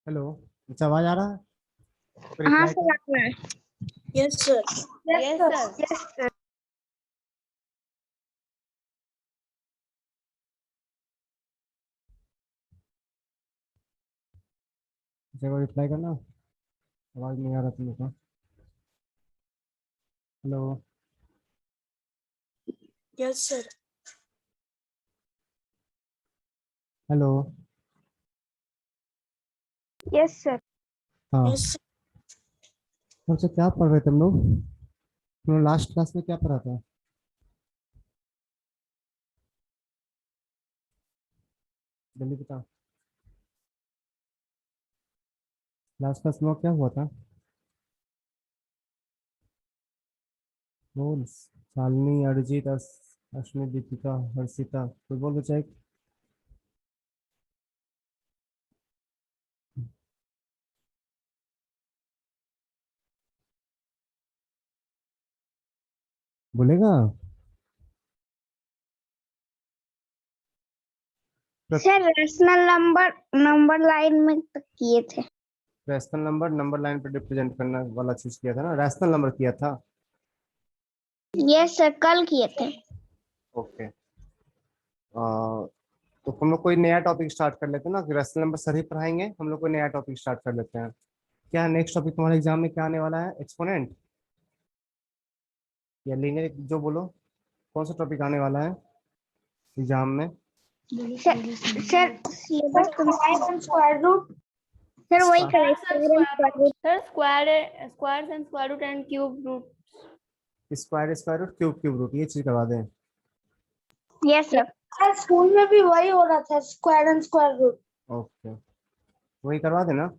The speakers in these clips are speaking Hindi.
हेलो। अच्छा, आवाज आ रहा है? हाँ रिप्लाई सर, करो। आपने। Yes sir. Yes sir. Yes sir. अच्छा, को रिप्लाई करना। आवाज नहीं आ रहा तुम लोग का। Hello. Yes sir. Hello. Yes sir. हाँ। Yes sir. हमसे क्या पढ़ रहे थे तुम लोग लास्ट क्लास में क्या पढ़ा था? जल्दी बता। लास्ट क्लास में क्या हुआ था? बोल। शालिनी, अरिजीत, अश्विनी, दीपिका, हर्षिता, कोई बोल बचा एक। बोलेगा? Sir rational number number line में तक किए थे। रैशनल नंबर नंबर लाइन पर रिप्रेजेंट करने वाला चीज किया था ना, रैशनल नंबर किया था। यस सर, कल किए थे। ओके। तो हम लोग कोई नया टॉपिक स्टार्ट कर लेते हैं ना, कि रैशनल नंबर सर ही पढ़ाएंगे, हम लोग कोई नया टॉपिक स्टार्ट कर लेते हैं। क्या नेक्स्ट टॉपिक तुम्हारे एग्जाम में क्या आने वाला है? एक्सपोनेंट या लीनियर, जो बोलो। कौन सा टॉपिक आने वाला है एग्जाम में? सर सिलेबस तो स्क्वायर रूट। सर वही स्क्वायर करें, Squares and square root. Sir, squares and square root and cube root. Square root, cube root, ये चीज करवा दें। Yes sir. सर स्कूल में भी वही हो रहा था, square and square root. Okay, वही करवा देना।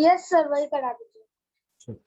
यस सर, वही करा दीजिए। ठीक।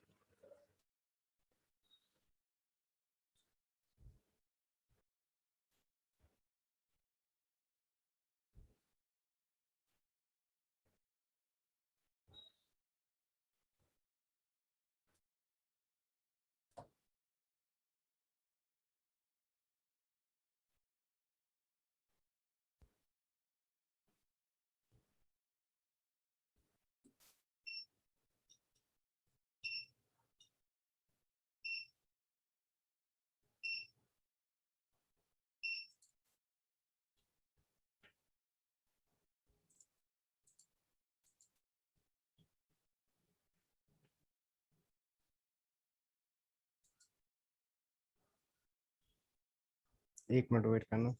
एक मिनट वेट करना।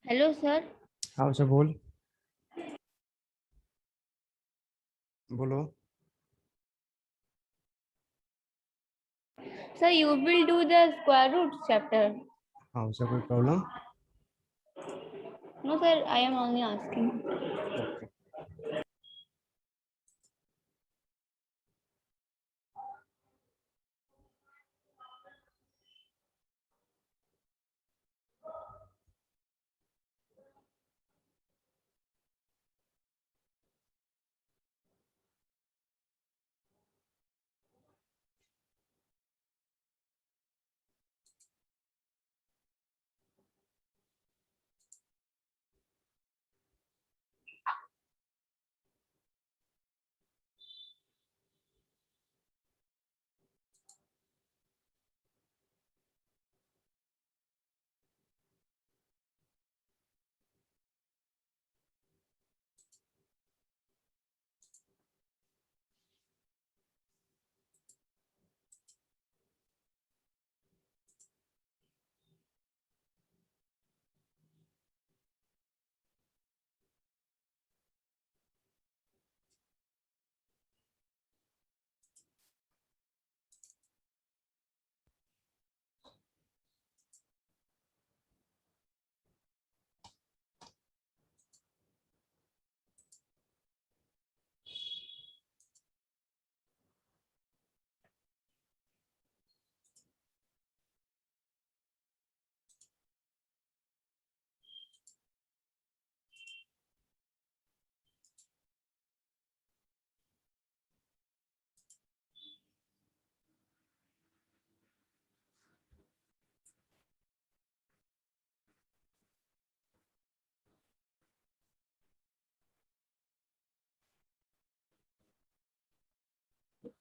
Hello, sir. हाँ, अच्छा बोल। बोलो। Sir, you will do the square root chapter. हाँ, अच्छा कोई problem? No, sir, I am only asking. Okay.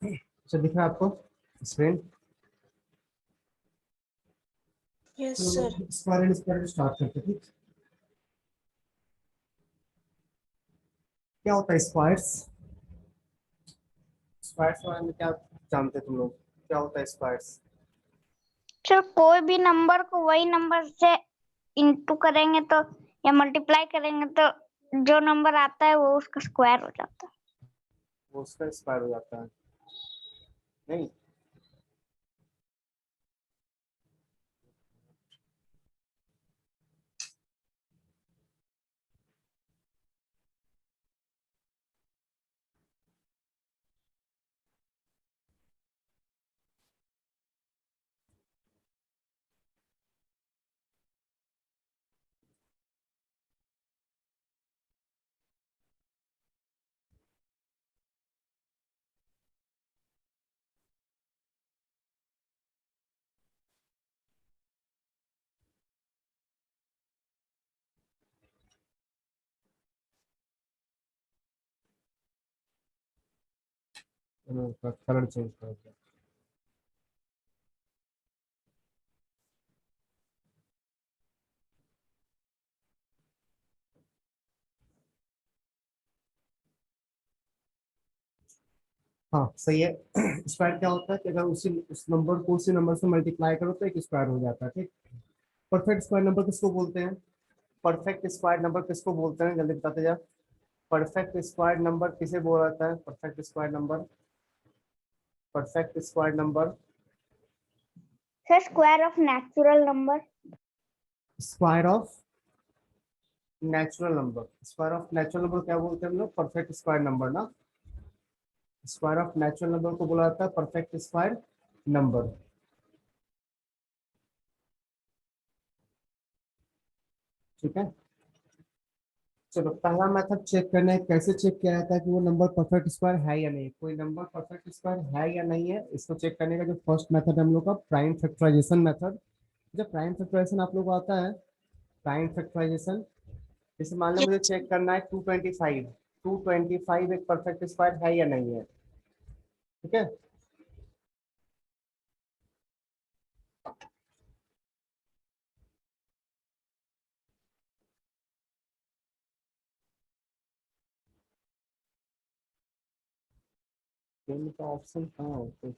अच्छा दिख रहा है आपको screen? Yes, sir. Square and square start करते हैं, ठीक? क्या होता है स्क्वायर्स? स्क्वायर्स के बारे में क्या जानते हैं तुम लोग? क्या होता है स्क्वायर्स? सर कोई भी नंबर को वही नंबर से इंटू करेंगे तो या मल्टीप्लाई करेंगे तो जो नंबर आता है वो उसका स्क्वायर हो जाता है। वो उसका स्क्वायर हो जाता है, नहीं? कलर चेंज कर दिया। हाँ सही है। स्क्वायर क्या होता है कि अगर उस नंबर को उसी नंबर से मल्टीप्लाई करो तो एक स्क्वायर हो जाता है, ठीक? परफेक्ट स्क्वायर नंबर किसको बोलते हैं? परफेक्ट स्क्वायर नंबर किसको बोलते हैं, जल्दी बताते जा। परफेक्ट स्क्वायर नंबर किसे बोला जाता है? Perfect square number, perfect square number. Sir square of natural number. Square of natural number, square of natural number क्या बोलते हैं हम लोग? परफेक्ट स्क्वायर नंबर ना। स्क्वायर ऑफ नेचुरल नंबर को बोला जाता है परफेक्ट स्क्वायर नंबर, ठीक है? चलो पहला मेथड चेक करना है, कैसे चेक किया जाता है कि वो नंबर परफेक्ट स्क्वायर है या नहीं। कोई नंबर परफेक्ट स्क्वायर है या नहीं है, इसको चेक करने का जो फर्स्ट मेथड है हम लोग का प्राइम फैक्टराइजेशन मेथड। जब प्राइम फैक्टराइजेशन आप लोग को आता है, प्राइम फैक्टराइजेशन, जैसे मान लो मुझे चेक करना है 225, 225 एक परफेक्ट स्क्वायर है या नहीं है, ठीक है? इनका ऑप्शन कहाँ होते हैं?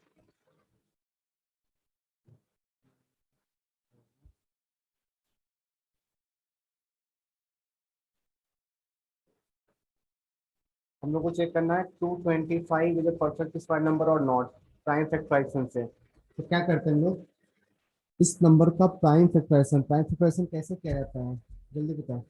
हम लोग को चेक करना है 225 is a perfect square number और नॉट, प्राइम फैक्टराइजेशन से। तो क्या करते हैं हम लोग, इस नंबर का प्राइम फैक्टराइजेशन कैसे किया जाता है, जल्दी बताओ।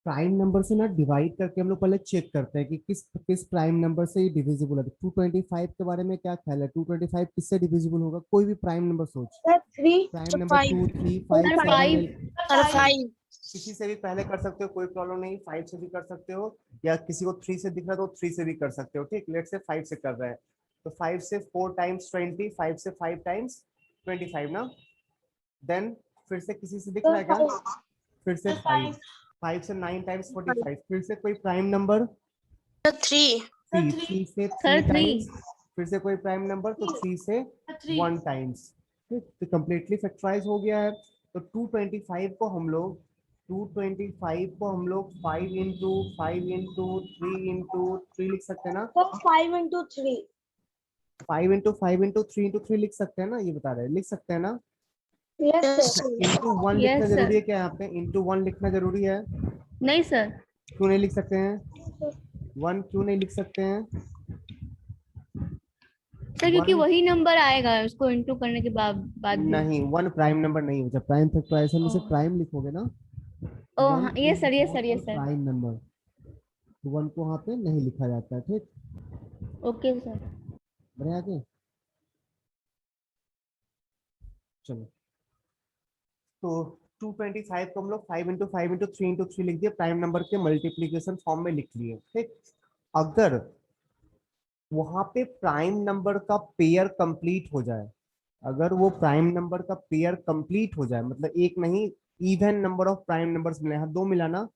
प्राइम नंबर से ना डिवाइड करके हम लोग पहले चेक करते हैं कि किस किस प्राइम नंबर से ये डिविजिबल है। 225 के बारे में क्या ख्याल है? 225 किससे डिविजिबल होगा? कोई भी प्राइम नंबर सोच। Sir, 3 prime to number 5. 2, 3, 5, Sir, 7, five. 8। Sir, 5. किसी से भी पहले कर सकते हो, कोई प्रॉब्लम नहीं। 5 से भी कर सकते हो, या किसी को 3 से दिख रहा है तो 3 से भी कर सकते हो, ठीक? लेट से 5 से कर रहे हैं तो 5 से 4 टाइम्स 20, 5 से 5 टाइम्स 25 ना। देन फिर से किसी से दिख रहा है क्या? फिर से 5, 5 से 9 टाइम्स 45। फिर से कोई प्राइम नंबर? 3. 3 से 3 Sir, टाइम्स। 3. फिर से कोई प्राइम नंबर तो 3 से 1 टाइम्स, ठीक? तो कंप्लीटली फैक्टराइज हो गया है। तो 225 को हम लोग 5 इंटू 5 इंटू 3 इंटू 3 लिख सकते हैं ना? Sir, 5 into 3. 5 into 5 into 3 into 3 लिख सकते हैं ना? ये बता रहे हैं, लिख सकते हैं ना? Yes, अच्छा, sir. इंटू 1 Yes, लिखना sir. जरूरी है क्या यहाँ पे? इंटू 1 लिखना जरूरी है? नहीं सर, क्यों नहीं लिख सकते हैं? 1 क्यों नहीं लिख सकते हैं? सर क्योंकि 1 वही नंबर आएगा उसको इंटू करने के बाद भी। नहीं, 1 प्राइम नंबर नहीं होता। प्राइम फैक्टराइजेशन में से प्राइम लिखोगे ना, ओ 1 हाँ, ये इज सर, ये नॉट सर, ये ए सर। Prime number. तो 1 को वहाँ पे नहीं लिखा जाता है, ठीक? Okay sir. बढ़िया आगे चलो। तो 225 को हम लोग 5 इंटू 5 इंटू 3 इंटू 3 लिख दिए, प्राइम नंबर के मल्टीप्लीकेशन फॉर्म में लिख लिए, ठीक? अगर वहां पे प्राइम नंबर का पेयर कंप्लीट हो जाए, अगर वो प्राइम नंबर का पेयर कंप्लीट हो जाए, मतलब एक नहीं, even number of prime numbers मिले, यहाँ 2 मिला ना,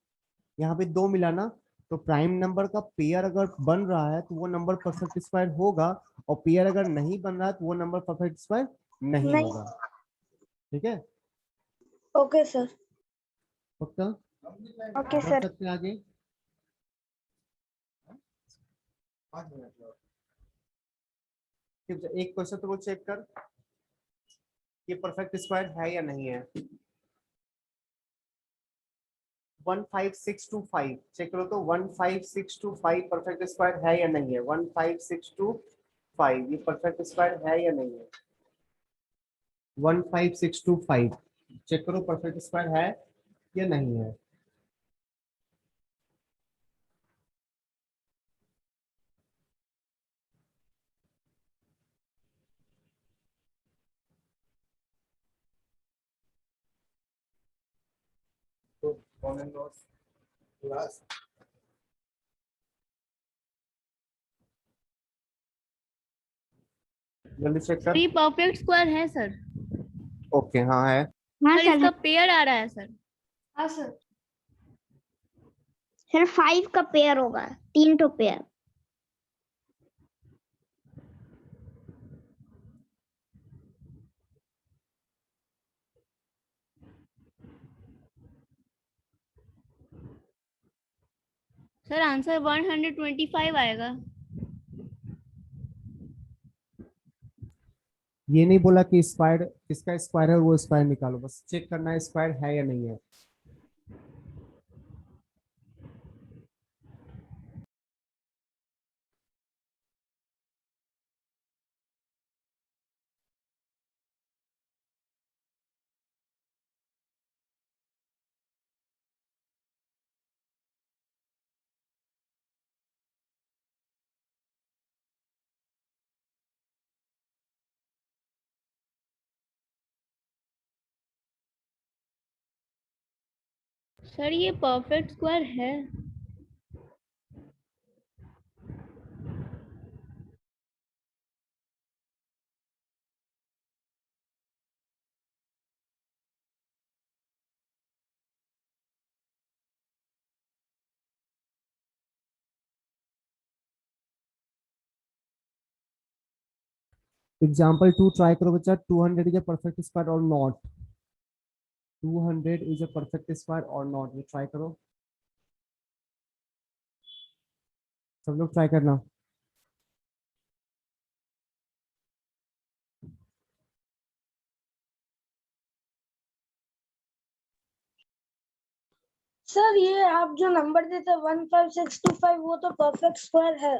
यहाँ पे 2 मिला ना, तो प्राइम नंबर का पेयर अगर बन रहा है तो वो नंबर परफेक्ट स्क्वायर होगा, और पेयर अगर नहीं बन रहा है तो वो नंबर परफेक्ट स्क्वायर नहीं नहीं। होगा। ठीक है, ओके सर। पक्का? ओके बढ़ सर। सकते हैं आगे। एक क्वेश्चन तो वो चेक कर, ये परफेक्ट स्क्वायर है या नहीं है। 15625 चेक करो तो 15625 परफेक्ट स्क्वायर है या नहीं है। 15625 ये परफेक्ट स्क्वायर है या नहीं है। 15625 चेक करो परफेक्ट स्क्वायर है या नहीं है। तो कौन है नोट्स क्लास जल्दी चेक सर कर। ये परफेक्ट स्क्वायर है सर। ओके हाँ है। हाँ सर सर इसका पेयर आ रहा है सर। हाँ सर। सर 5 का पेयर होगा, 3 तो पेयर। सर आंसर 125 आएगा। ये नहीं बोला कि स्क्वायर किसका स्क्वायर है, वो स्क्वायर निकालो, बस चेक करना है स्क्वायर है या नहीं है। सर ये परफेक्ट स्क्वायर है। एग्जाम्पल 2 ट्राई करो बच्चा। 200 इज अ परफेक्ट स्क्वायर और not. 200 is a perfect square और नॉट, ये ट्राई करो, सब लोग ट्राई करना। सर ये आप जो नंबर देते 15625 वो तो परफेक्ट स्क्वायर है।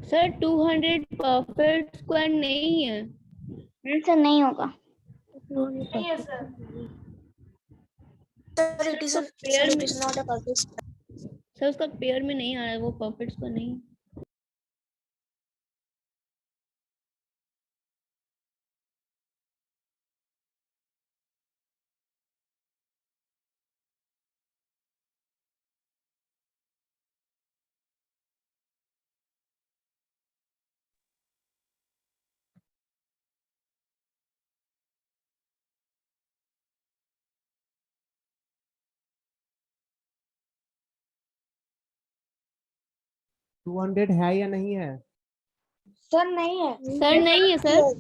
सर 200 परफेक्ट स्क्वायर नहीं है। आंसर नहीं होगा। नहीं है सर। सर उसका पेयर में सर उसका पेयर में नहीं आ रहा है, वो परफेक्ट स्क्वायर नहीं है। टू हंड्रेड है या नहीं है। सर नहीं है। सर नहीं है सर।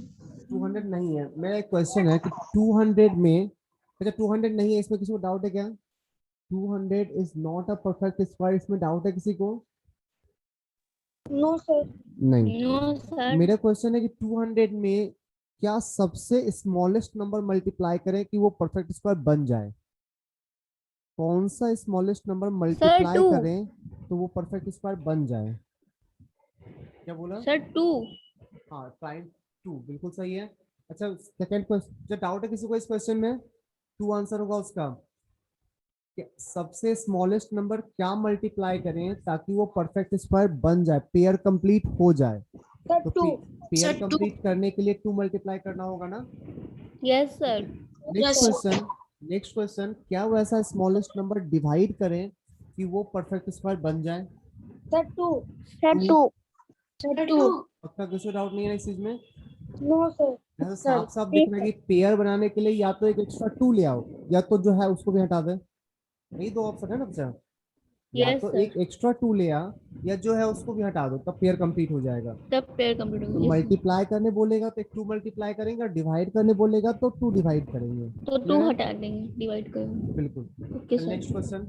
200 नहीं है। मेरा एक क्वेश्चन है कि 200 में, अच्छा 200 नहीं है, इसमें किसी को डाउट है क्या। 200 is not a perfect square, इसमें डाउट है किसी को। No sir. नहीं। No sir. मेरा क्वेश्चन है कि 200 में क्या सबसे स्मॉलेस्ट नंबर मल्टीप्लाई करें कि वो परफेक्ट स्क्वायर बन जाए। कौन सा स्मॉलेस्ट नंबर सर मल्टीप्लाई 2। करें तो वो परफेक्ट स्क्वायर बन जाए। क्या बोला। सर 2। हाँ टाइम 2 बिल्कुल सही है। अच्छा सेकंड क्वेश्चन, जो डाउट है किसी को इस क्वेश्चन में, 2 आंसर होगा उसका। कि सबसे स्मॉलेस्ट नंबर क्या मल्टीप्लाई करें ताकि वो परफेक्ट स्क्वायर बन जाए, पेयर कंप्लीट हो जाए। सर तो 2। Pair Sir, two. कंप्लीट करने के लिए 2 मल्टीप्लाई करना होगा ना। Yes sir. Next Yes, sir. Question, क्या वो ऐसा स्मॉलेस्ट नंबर डिवाइड करें कि वो परफेक्ट स्क्वायर बन जाए? Sir, 2. सर 2। Sir, 2. पक्का, किसी डाउट नहीं है इस चीज में? No, sir. ऐसा Sir, साफ साफ दिख रहा है कि पेयर बनाने के लिए या तो एक एक्स्ट्रा 2 ले आओ, या तो जो है उसको भी हटा दे। यही दो ऑप्शन है ना बच्चा, या यस तो सर। एक एक्स्ट्रा 2 ले आ, या जो है उसको भी हटा दो, तब पेयर कंप्लीट हो जाएगा। तब पेयर कंप्लीट तो होगी। मल्टीप्लाई करने बोलेगा तो एक 2 मल्टीप्लाई करेंगे, और डिवाइड करने बोलेगा तो 2 डिवाइड करेंगे। तो Clear 2 है? हटा देंगे, डिवाइड करेंगे। बिल्कुल। Okay next sir.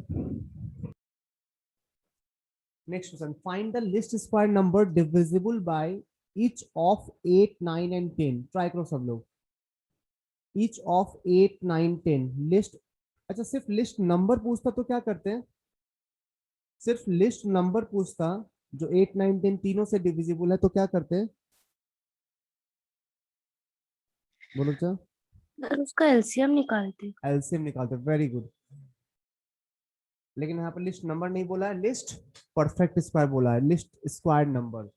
Question, find the list square number divisible by each of 8, 9 and 10। Try करो सब लोग। Each of 8, 9, 10 list. अच्छा, सिर्फ लिस्ट नंबर पूछता तो क्या करते हैं? सिर्फ लिस्ट नंबर पूछता जो 8, 9, 10 तीनों से डिविजिबल है तो क्या करते हैं? बोलो क्या? सर उसका एलसीएम निकालते। एलसीएम निकालते। Very good. लेकिन यहाँ पर लिस्ट नंबर नहीं बोला है, लिस्ट परफेक्ट स्क्वायर बोला है, लिस्ट स्क्वायर नंबर।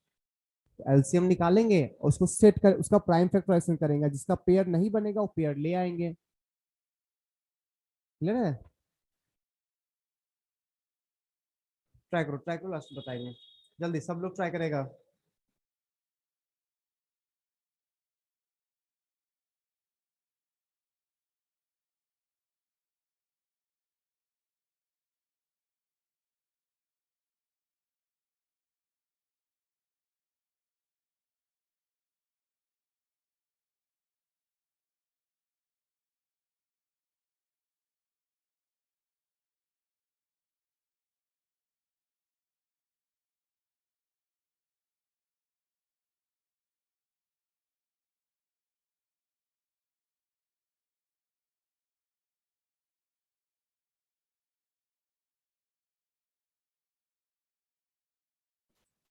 एलसीएम निकालेंगे और उसको सेट कर, उसका प्राइम फैक्टराइजेशन करेंगे, जिसका पेयर नहीं बनेगा वो पेयर ले आएंगे। क्लियर है? ट्राई करो, लास्ट में बताएंगे। जल्दी सब लोग ट्राई करेगा।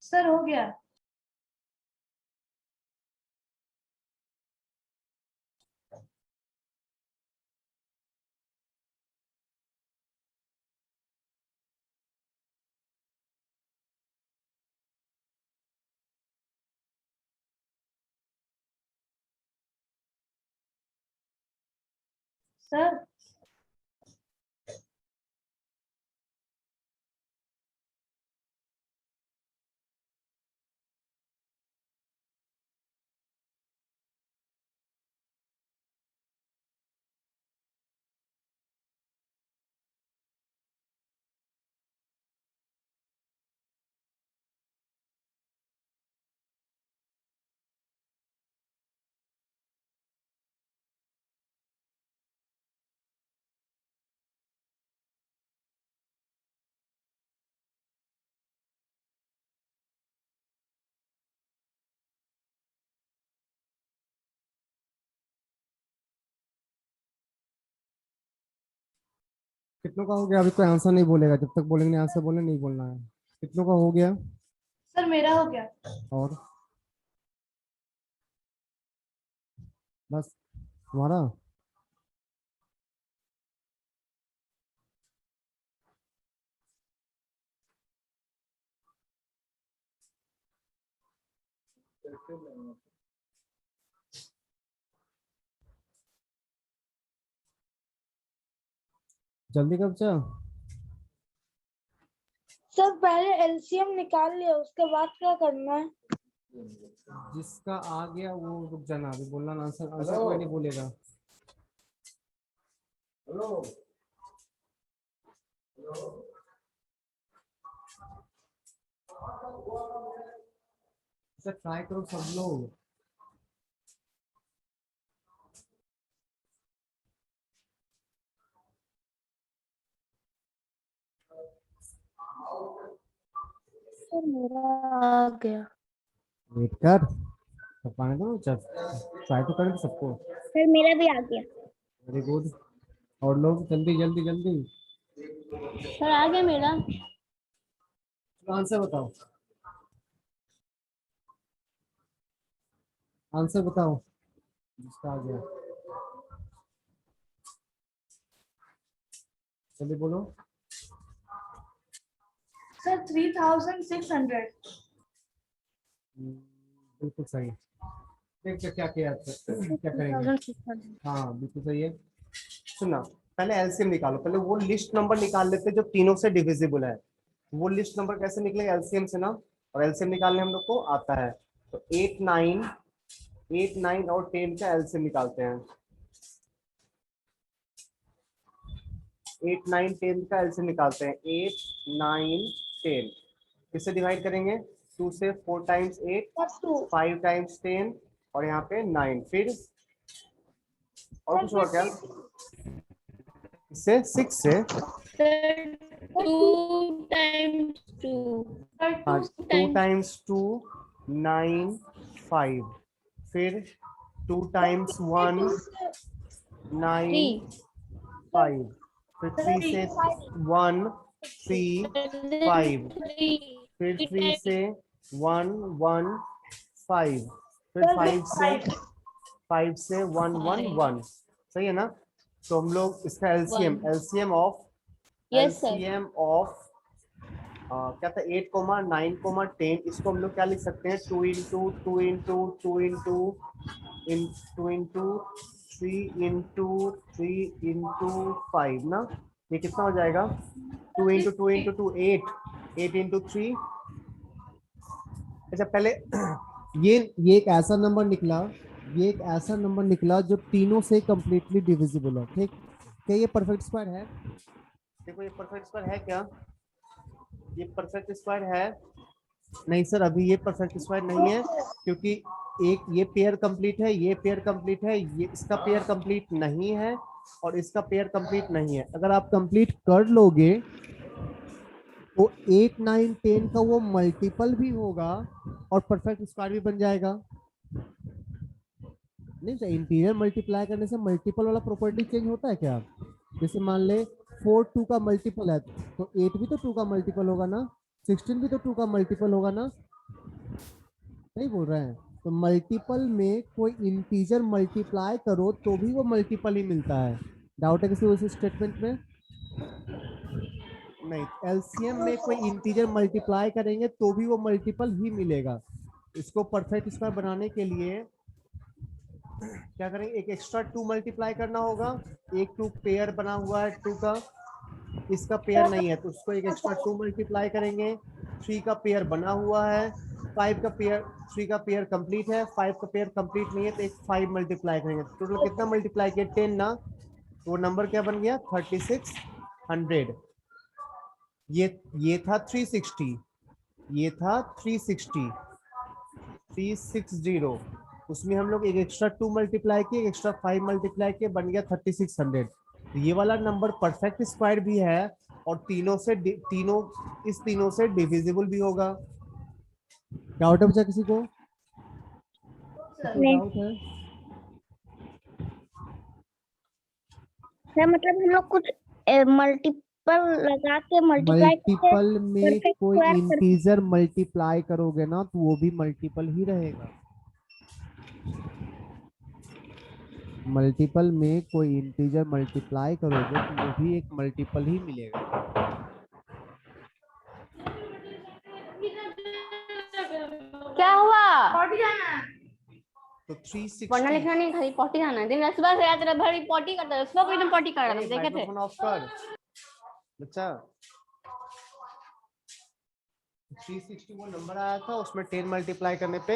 Sir, हो गया. Sir. कितनों का हो गया? अभी कोई आंसर नहीं बोलेगा, जब तक बोलेंगे आंसर बोले नहीं बोलना है। कितनों का हो गया? Sir, मेरा हो गया. और बस तुम्हारा? जल्दी कब जा। Sir, पहले एलसीएम निकाल लिया, उसके बाद क्या करना है? जिसका आ गया वो रुक जाना, अभी बोलना ना, आंसर आंसर कोई नहीं बोलेगा। ट्राई करो सब लोग। सर मेरा आ गया। वेट कर, सब पाने दो, जब ट्राई तो करें सबको। सर मेरा भी आ गया। Very good. और लोग जल्दी जल्दी जल्दी सर आ गया मेरा। आंसर बताओ, आंसर बताओ जिसका आ गया, जल्दी बोलो। Sir, 3600. बिल्कुल सही। देखते क्या किया क्या करेंगे। 3600। हाँ बिल्कुल सही है। सुना, पहले एलसीएम निकालो, पहले वो लिस्ट नंबर निकाल लेते जो तीनों से डिविजिबल है। वो लिस्ट नंबर कैसे निकलेगा, एलसीएम से ना, और एलसीएम निकालने हम लोग को आता है। तो 8 9 और 10 का एलसीएम निकालते हैं। 8 9 10 का एलसीएम निकालते हैं। 8 9 10 किससे डिवाइड करेंगे, 2 से, 4 टाइम्स 8, That's 2. 5 टाइम्स 10 और यहाँ पे 9, फिर और कुछ हुआ क्या, इससे 6 से, सर 2 times 2 हाँ 2 टाइम्स 2 9 5, फिर 2 टाइम्स 1 9 3 5, फिर 3 से 1 3 5, फिर 3 से 1 1 5, फिर 5 से 1 1 1, सही है ना। तो हम लोग इसका LCM, 1 LCM of yes sir क्या था 8 9 10, इसको हम लोग क्या लिख सकते हैं, 2 into 2 into 2 into 2 into 3 into 3 into 5 ना, ये कितना हो जाएगा, 2 इंटू 2 इंटू 2 8 इंटू 3। अच्छा पहले ये एक ऐसा नंबर निकला, ये एक ऐसा नंबर निकला जो तीनों से कंप्लीटली डिविजिबल है, ठीक। क्या ये परफेक्ट स्क्वायर है, देखो ये परफेक्ट स्क्वायर है क्या, ये परफेक्ट स्क्वायर है, नहीं सर अभी ये परफेक्ट स्क्वायर नहीं है, क्योंकि एक ये पेयर कंप्लीट है, ये पेयर कंप्लीट है, ये इसका पेयर कंप्लीट नहीं है और इसका पेयर कंप्लीट नहीं है। अगर आप कंप्लीट कर लोगे तो 8 9 10 का वो मल्टीपल भी होगा और परफेक्ट स्क्वायर भी बन जाएगा। नहीं सर, इंटीरियर मल्टीप्लाई करने से मल्टीपल वाला प्रॉपर्टी चेंज होता है क्या, जैसे मान ले 4 2 का मल्टीपल है तो 8 भी तो 2 का मल्टीपल होगा ना, 16 भी तो 2 का मल्टीपल होगा ना, नहीं बोल रहे हैं। तो मल्टीपल में कोई इंटीजर मल्टीप्लाई करो तो भी वो मल्टीपल ही मिलता है। डाउट है किसी उस स्टेटमेंट में, नहीं एलसीएम में कोई इंटीजर मल्टीप्लाई करेंगे तो भी वो मल्टीपल ही मिलेगा। इसको परफेक्ट स्क्वायर बनाने के लिए क्या करेंगे, एक एक्स्ट्रा 2 मल्टीप्लाई करना होगा, एक 2 पेयर बना हुआ है 2 का, इसका पेयर नहीं है तो उसको एक एक्स्ट्रा 2 मल्टीप्लाई करेंगे। 3 का पेयर बना हुआ है, 5 का पेयर, 3 का पेयर कंप्लीट है, 5 का पेयर कंप्लीट नहीं है तो एक 5 मल्टीप्लाई करेंगे। टोटल कितना मल्टीप्लाई किया, 10 ना, तो वो नंबर क्या बन गया 3600। ये था 360, ये था 360 360, उसमें हम लोग एक एक्स्ट्रा 2 मल्टीप्लाई किए, एक्स्ट्रा 5 मल्टीप्लाई किए, बन गया 3600। तो ये वाला नंबर परफेक्ट स्क्वायर भी है और तीनों इस तीनों से डिविजिबल भी होगा। डाउट है बच्चा किसी को, नहीं। डाउट है, सर मतलब हम लोग कुछ मल्टीपल लगा के मल्टीप्लाई मल्टीपल में perfect कोई square कर- इंटीजर मल्टीप्लाई करोगे ना तो वो भी मल्टीपल ही रहेगा। मल्टीपल में कोई इंटीजर मल्टीप्लाई करोगे तो वो भी एक मल्टीपल ही मिलेगा। क्या हुआ तो 360 पढ़ना लिखना नहीं खाली पॉटी जाना है दिन सुबह से तेरा भरी पॉटी करता है सुबह को एकदम पॉटी कर रहा था देखे थे माइक्रोफोन ऑफ कर बच्चा। 360 वो नंबर आया था, उसमें 10 मल्टीप्लाई करने पे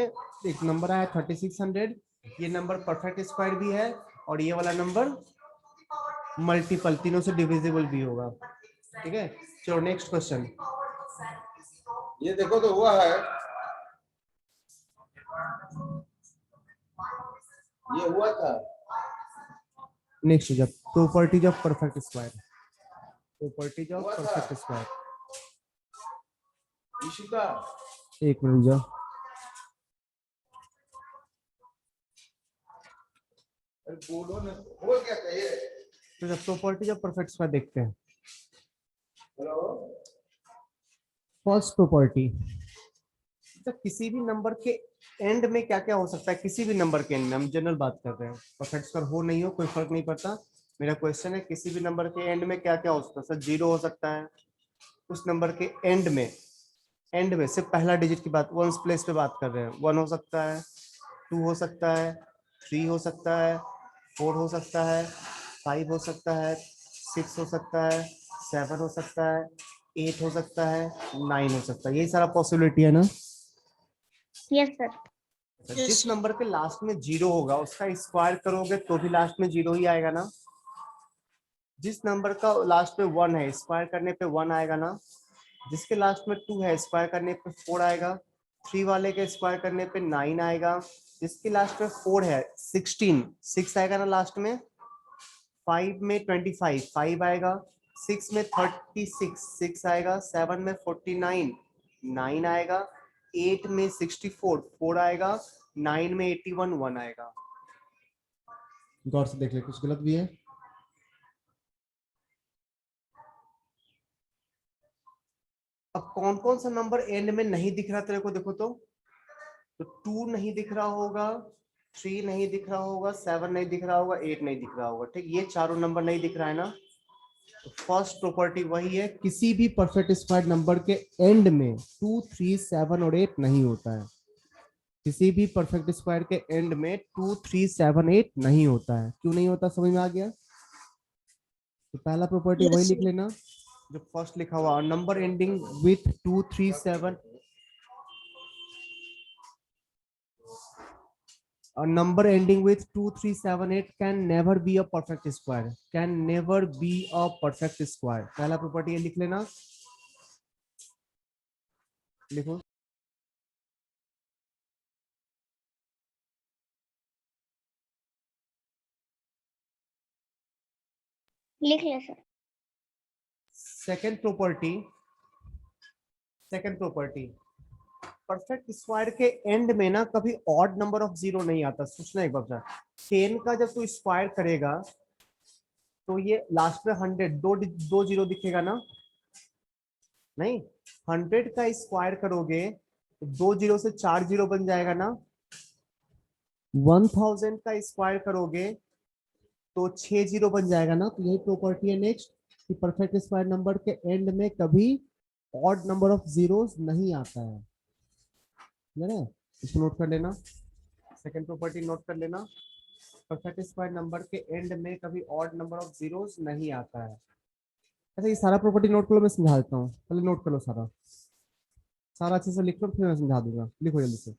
एक नंबर आया 3600। ये नंबर परफेक्ट स्क्वायर भी है और ये वाला नंबर मल्टीपल तीनों से डिविजिबल भी होगा, ठीक है। चलो नेक्स्ट क्वेश्चन, ये देखो तो हुआ है, ये हुआ था। नेक्स्ट जब properties of perfect square, properties of perfect square, Ishika एक मिनट जाओ। अरे बोलो ना, हो क्या चाहिए। तो जब प्रॉपर्टीज ऑफ परफेक्ट स्क्वायर देखते हैं, हेलो फर्स्ट प्रॉपर्टी, तो किसी भी नंबर के एंड में क्या क्या हो सकता है, किसी भी नंबर के एंड में, हम जनरल बात कर रहे हैं, परफेक्ट स्क्वायर हो नहीं हो कोई फर्क नहीं पड़ता। मेरा क्वेश्चन है किसी भी नंबर के एंड में क्या क्या हो सकता है, सर 0 हो सकता है, उस नंबर के एंड में सिर्फ पहला डिजिट की बात, वंस प्लेस पे बात कर रहे हैं, 1 हो सकता है, 2 हो सकता है, 3 हो सकता है, 4 हो सकता है, 5 हो सकता है, 6 हो सकता है, 7 हो सकता है, 8 हो सकता है, 9 हो सकता है। यही सारा पॉसिबिलिटी है ना। Yes sir. जिस नंबर के लास्ट में 0 होगा उसका स्क्वायर करोगे तो भी लास्ट में 0 ही आएगा ना। जिस नंबर का लास्ट में 1 है स्क्वायर करने पे 1 आएगा ना। जिसके लास्ट में 2 है स्क्वायर करने पे 4 आएगा। 3 वाले के स्क्वायर करने पे 9 आएगा। जिसके लास्ट में 4 है 16, 6 आएगा ना लास्ट में। 5 में 25, 5 आएगा। 6 में 36, 6 आएगा। 7 में 49, 9 आएगा। 8 में 64, 4 आएगा। 9 में 81, 1 आएगा। गौर से देख ले, कुछ गलत भी है। अब कौन कौन सा नंबर एंड में नहीं दिख रहा तेरे को, देखो तो 2 नहीं दिख रहा होगा, 3 नहीं दिख रहा होगा, 7 नहीं दिख रहा होगा, 8 नहीं दिख रहा होगा। ठीक, ये चारों नंबर नहीं दिख रहा है ना। तो फर्स्ट प्रॉपर्टी वही है, किसी भी परफेक्ट स्क्वायर नंबर के एंड में 2, 3, 7 और 8 नहीं होता है। किसी भी परफेक्ट स्क्वायर के एंड में 2, 3, 7, 8 नहीं होता है। क्यों नहीं होता, समझ में आ गया। तो पहला प्रॉपर्टी वही लिख लेना जो फर्स्ट लिखा हुआ, number ending with 2, 3, 7। A number ending with 2, 3, 7, 8 can never be a perfect square. Can never be a perfect square. पहला प्रॉपर्टी है, लिख लेना, लिखो। लिख ले sir. Second property, perfect square के एंड में ना कभी ऑड नंबर ऑफ 0 नहीं आता। सोचना एक बार, 10 का जब तू स्क्वायर करेगा तो ये लास्ट में 100, दो जीरो दिखेगा ना। नहीं, 100 का स्क्वायर करोगे तो 2 जीरो से 4 जीरो बन जाएगा ना। 1000 का स्क्वायर करोगे तो 6 जीरो बन जाएगा ना। तो यही प्रॉपर्टी है नेक्स्ट, कि परफेक्ट स्क्वायर नंबर के एंड में कभी ऑड नंबर ऑफ जीरोस नहीं आता है। है ना, इसको नोट कर लेना। सेकंड प्रॉपर्टी नोट कर लेना, परफेक्ट स्क्वायर नंबर के एंड में कभी ऑड नंबर ऑफ जीरोस नहीं आता है। अच्छा, ये सारा प्रॉपर्टी नोट कर लो, मैं समझा देता हूँ। पहले नोट कर लो सारा, सारा अच्छे से लिख लो, फिर मैं समझा दूंगा। लिखो जल्दी से।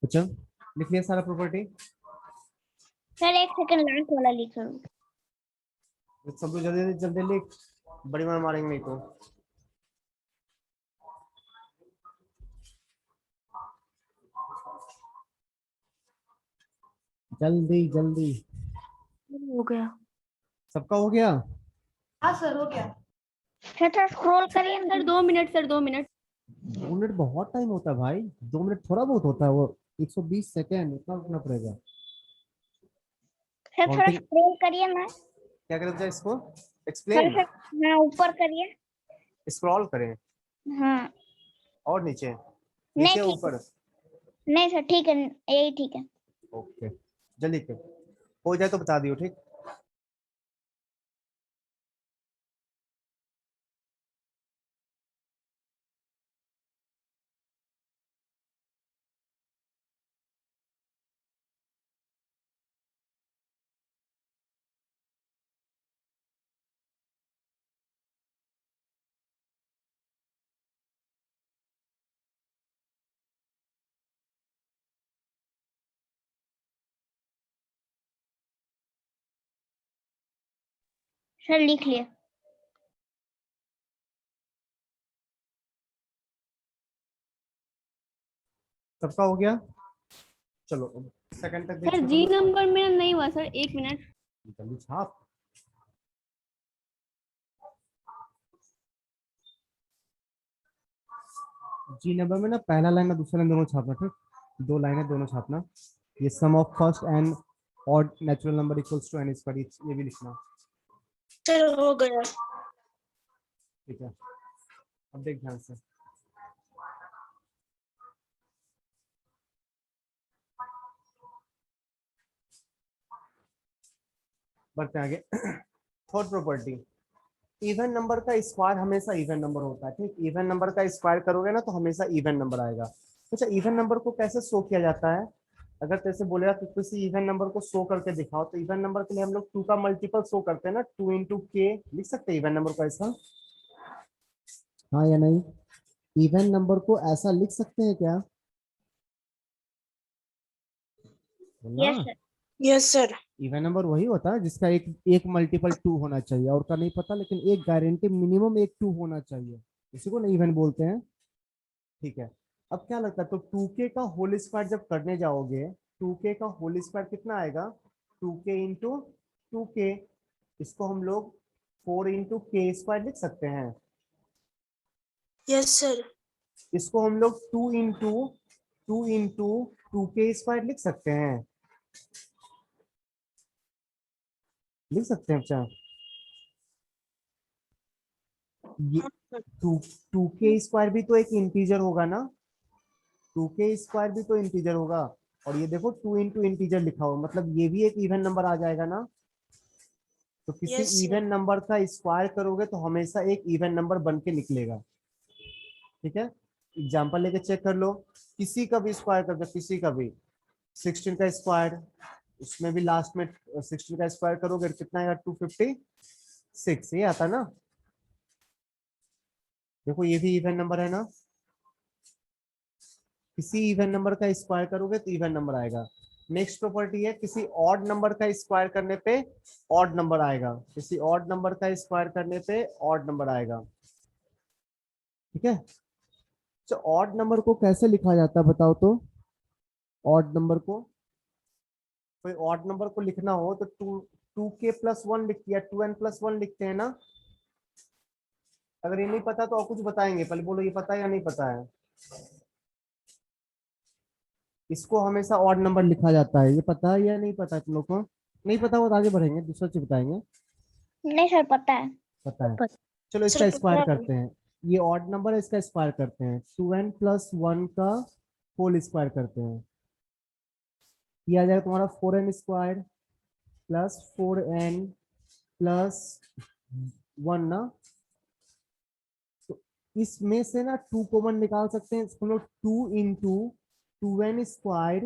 अच्छा लिख लिया सारा प्रॉपर्टी। सर एक सेकंड लास्ट वाला लिख लो। सब लोग जल्दी जल्दी लिख, बड़ी मार मारेंगे नहीं तो। जल्दी जल्दी। हो गया। सबका हो गया? हाँ सर हो गया। सर स्क्रॉल करिए sir 2 minute, sir 2 minute. 2 minute बहुत टाइम होता है भाई, 2 मिनट थोड़ा बहुत होता है, वो 120 सेकेंड इतना रुकना पड़ेगा। सर थोड़ा काउंटिंग स्क्रॉल करिए ना। क्या करें बच्चा इसको? सर एक्सप्लेन, सर हाँ ऊपर करिए। स्क्रॉल करें हाँ और नीचे, नहीं नीचे ठीक है, ऊपर। नहीं सर ठीक है, यही ठीक है। ओके जल्दी कर, हो जाए तो बता दियो ठीक। सर लिख लिया। सबका हो गया? चलो सेकंड तक सर देखो जी तुम लोग। नंबर में नहीं हुआ सर, 1 मिनट। जल्दी छाप। जी नंबर में ना पहला लाइन और दूसरा लाइन दोनों छापना ठीक, 2 लाइनें दोनों छापना। ये sum of first n odd natural number equals to n square, ये भी लिखना। सर हो गया। ठीक है अब देख ध्यान से। बढ़ते आगे। थर्ड प्रॉपर्टी, इवन नंबर का स्क्वायर हमेशा इवन नंबर होता है ठीक, इवन नंबर का स्क्वायर करोगे ना तो हमेशा इवन नंबर आएगा। अच्छा इवन नंबर को कैसे शो किया जाता है? अगर जैसे बोलेगा कि किसी इवन नंबर को शो करके दिखाओ, तो इवन नंबर के लिए हम लोग 2 का मल्टीपल शो करते हैं ना, 2 इंटू के लिख सकते हैं इवन नंबर को ऐसा, हाँ या नहीं? इवन नंबर को ऐसा लिख सकते हैं क्या? Yes sir. Yes sir. Even number वही होता है जिसका एक एक मल्टीपल 2 होना चाहिए, और का नहीं पता, लेकिन एक गारंटी मिनिमम एक 2 होना चाहिए, इसी को ना इवन बोलते हैं। ठीक है अब क्या लगता है, तो 2k का होल स्क्वायर जब करने जाओगे, 2k का होल स्क्वायर कितना आएगा? 2k इंटू 2k, इसको हम लोग 4 इंटू के स्क्वायर लिख सकते हैं। Yes sir. इसको हम लोग 2 इंटू 2k स्क्वायर लिख सकते हैं, लिख सकते हैं बच्चा। ये 2k स्क्वायर भी तो एक इंटीजर होगा ना, 2k स्क्वायर भी तो इंटीजर होगा, और ये देखो 2 इंटू इंटीजर लिखा हुआ, मतलब ये भी एक इवन नंबर आ जाएगा ना। तो किसी Yes, sir. इवन नंबर का स्क्वायर करोगे तो हमेशा एक इवन नंबर बन के निकलेगा। ठीक है एग्जांपल लेके चेक कर लो, किसी का भी स्क्वायर कर दो, किसी का भी, 16 का स्क्वायर, उसमें भी लास्ट में 16 का स्क्वायर करोगे तो कितना आएगा? 256, ये आता ना। देखो ये भी इवन नंबर है ना, किसी इवन नंबर का स्क्वायर करोगे तो इवन नंबर आएगा। नेक्स्ट प्रॉपर्टी है, किसी ऑड नंबर का स्क्वायर करने पे ऑड नंबर आएगा, किसी ऑड नंबर का स्क्वायर करने पे ऑड नंबर आएगा। ठीक है तो ऑड नंबर को कैसे लिखा जाता है बताओ तो? ऑड नंबर को, कोई ऑड नंबर को लिखना हो तो 2k+1 लिखते हैं, 2n+1 लिखते हैं ना। अगर ये नहीं पता तो और कुछ बताएंगे, पहले बोलो ये पता है या नहीं पता है? इसको हमेशा ऑड नंबर लिखा जाता है, ये पता है या नहीं पता है तुम लोग को? नहीं पता हो तो आगे बढ़ेंगे, दूसरा चीज बताएंगे। नहीं सर पता है। पता है, पता- चलो इसका सर स्क्वायर पता है। करते हैं। ये ऑड नंबर है, इसका स्क्वायर करते हैं, 2n+1 का होल स्क्वायर करते हैं, ये आ जाएगा तुम्हारा 4n square plus 4n plus 1 ना। तो इसमें से ना 2 कॉमन निकाल सकते हैं, इसको हम लोग 2 into 2n square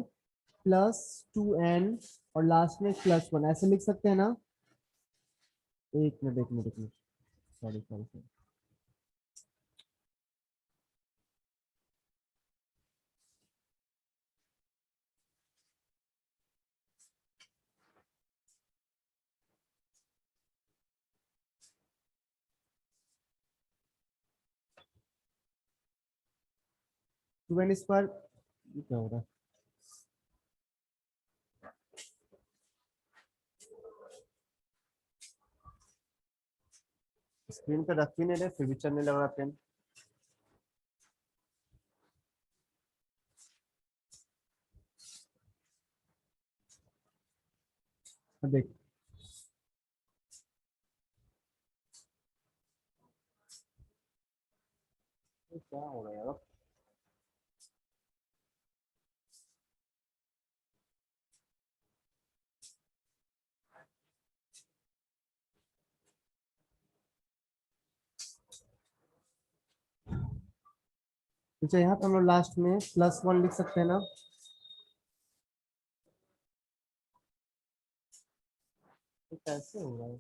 plus 2n और लास्ट में +1 ऐसे लिख सकते हैं ना। एक मिनट एक मिनट एक minute, sorry sorry sorry, 2n square, ये क्या हो रहा है? स्क्रीन पे रख भी नहीं रहे, फिर भी चलने लग रहा पेन। देख, क्या हो रहा है यार? अच्छा, यहाँ पे हम लोग लास्ट में +1 लिख सकते हैं ना? तो कैसे होगा ये?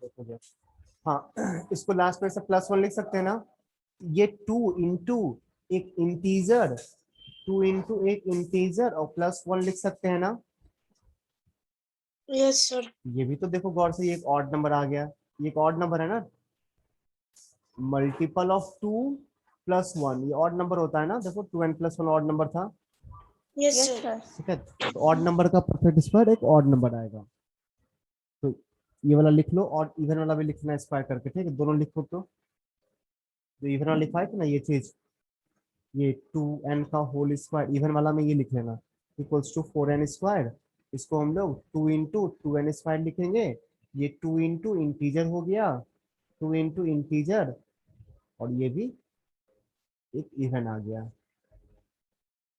देखो जरा। हाँ, इसको लास्ट में से +1 लिख सकते हैं ना? ये 2 इंटू एक इंटीजर, 2 इंटू एक इंटीजर और +1 लिख सकते हैं ना? Yes sir. ये भी तो देखो गौर से, ये एक ऑड नंबर आ गया, ये एक ऑड नंबर है ना? मल्टीपल ऑफ 2 +1, ये ऑड नंबर होता है ना? देखो 2n + 1 ऑड नंबर था, यस यस सर। सर। ठीक है? तो ऑड नंबर का परफेक्ट स्क्वायर एक ऑड नंबर आएगा। तो ये वाला लिख लो, और इवन वाला भी लिखना है स्क्वायर करके, ठीक है? दोनों लिखो। तो जो इवन वाला लिखा है कि ना, ये चीज, ये 2n का होल स्क्वायर, इवन वाला में ये लिख लेना, इक्वल्स टू 4n स्क्वायर। इसको हम लोग 2 इंटू 2n स्क्वायर लिखेंगे। ये 2 इंटू इंटीजर हो गया, 2 इंटू इंटीजर, और ये भी एक इवन आ गया,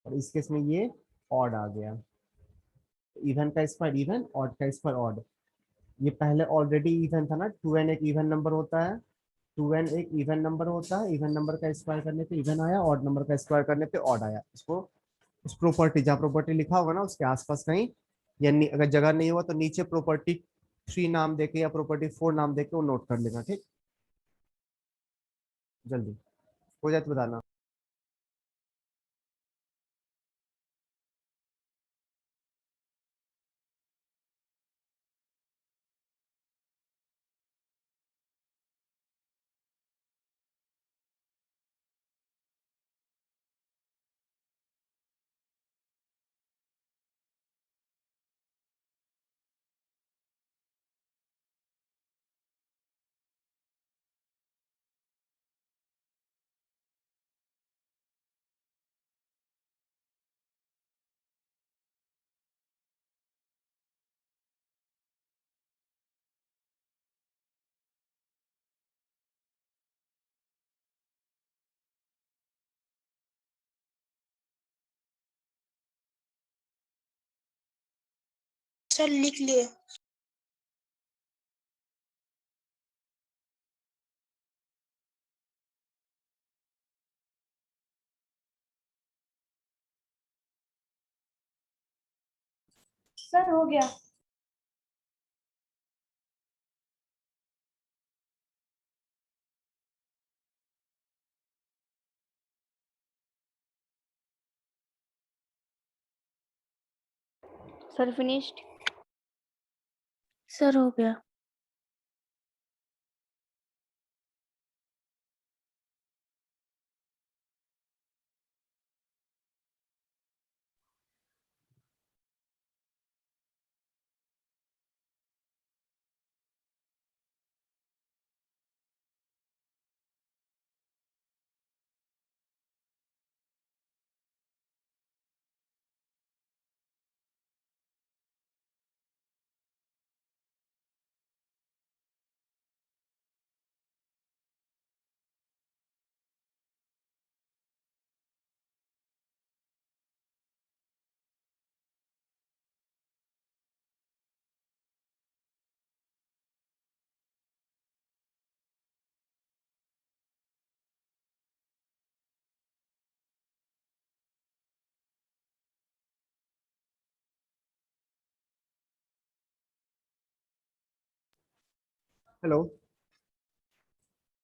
और इस केस में ये ऑड आ गया। इवन का स्क्वायर इवन, ऑड का स्क्वायर ऑड। ये पहले ऑलरेडी इवन था ना, 2n एक इवन नंबर होता है, 2n एक इवन नंबर होता है, इवन नंबर का स्क्वायर करने पे इवन आया, ऑड नंबर का स्क्वायर करने पे ऑड आया। इसको उस प्रॉपर्टी, जहाँ प्रॉपर्टी लिखा होगा ना उसके आसपास कहीं, यानी अगर जगह नहीं हुआ तो नीचे प्रॉपर्टी 3 नाम देके या प्रॉपर्टी 4 नाम देके वो नोट कर लेना, ठीक? जल्दी हो जाए तो बताना। सर लिख लिए। सर हो गया। Sir finished. सर हो गया। हेलो।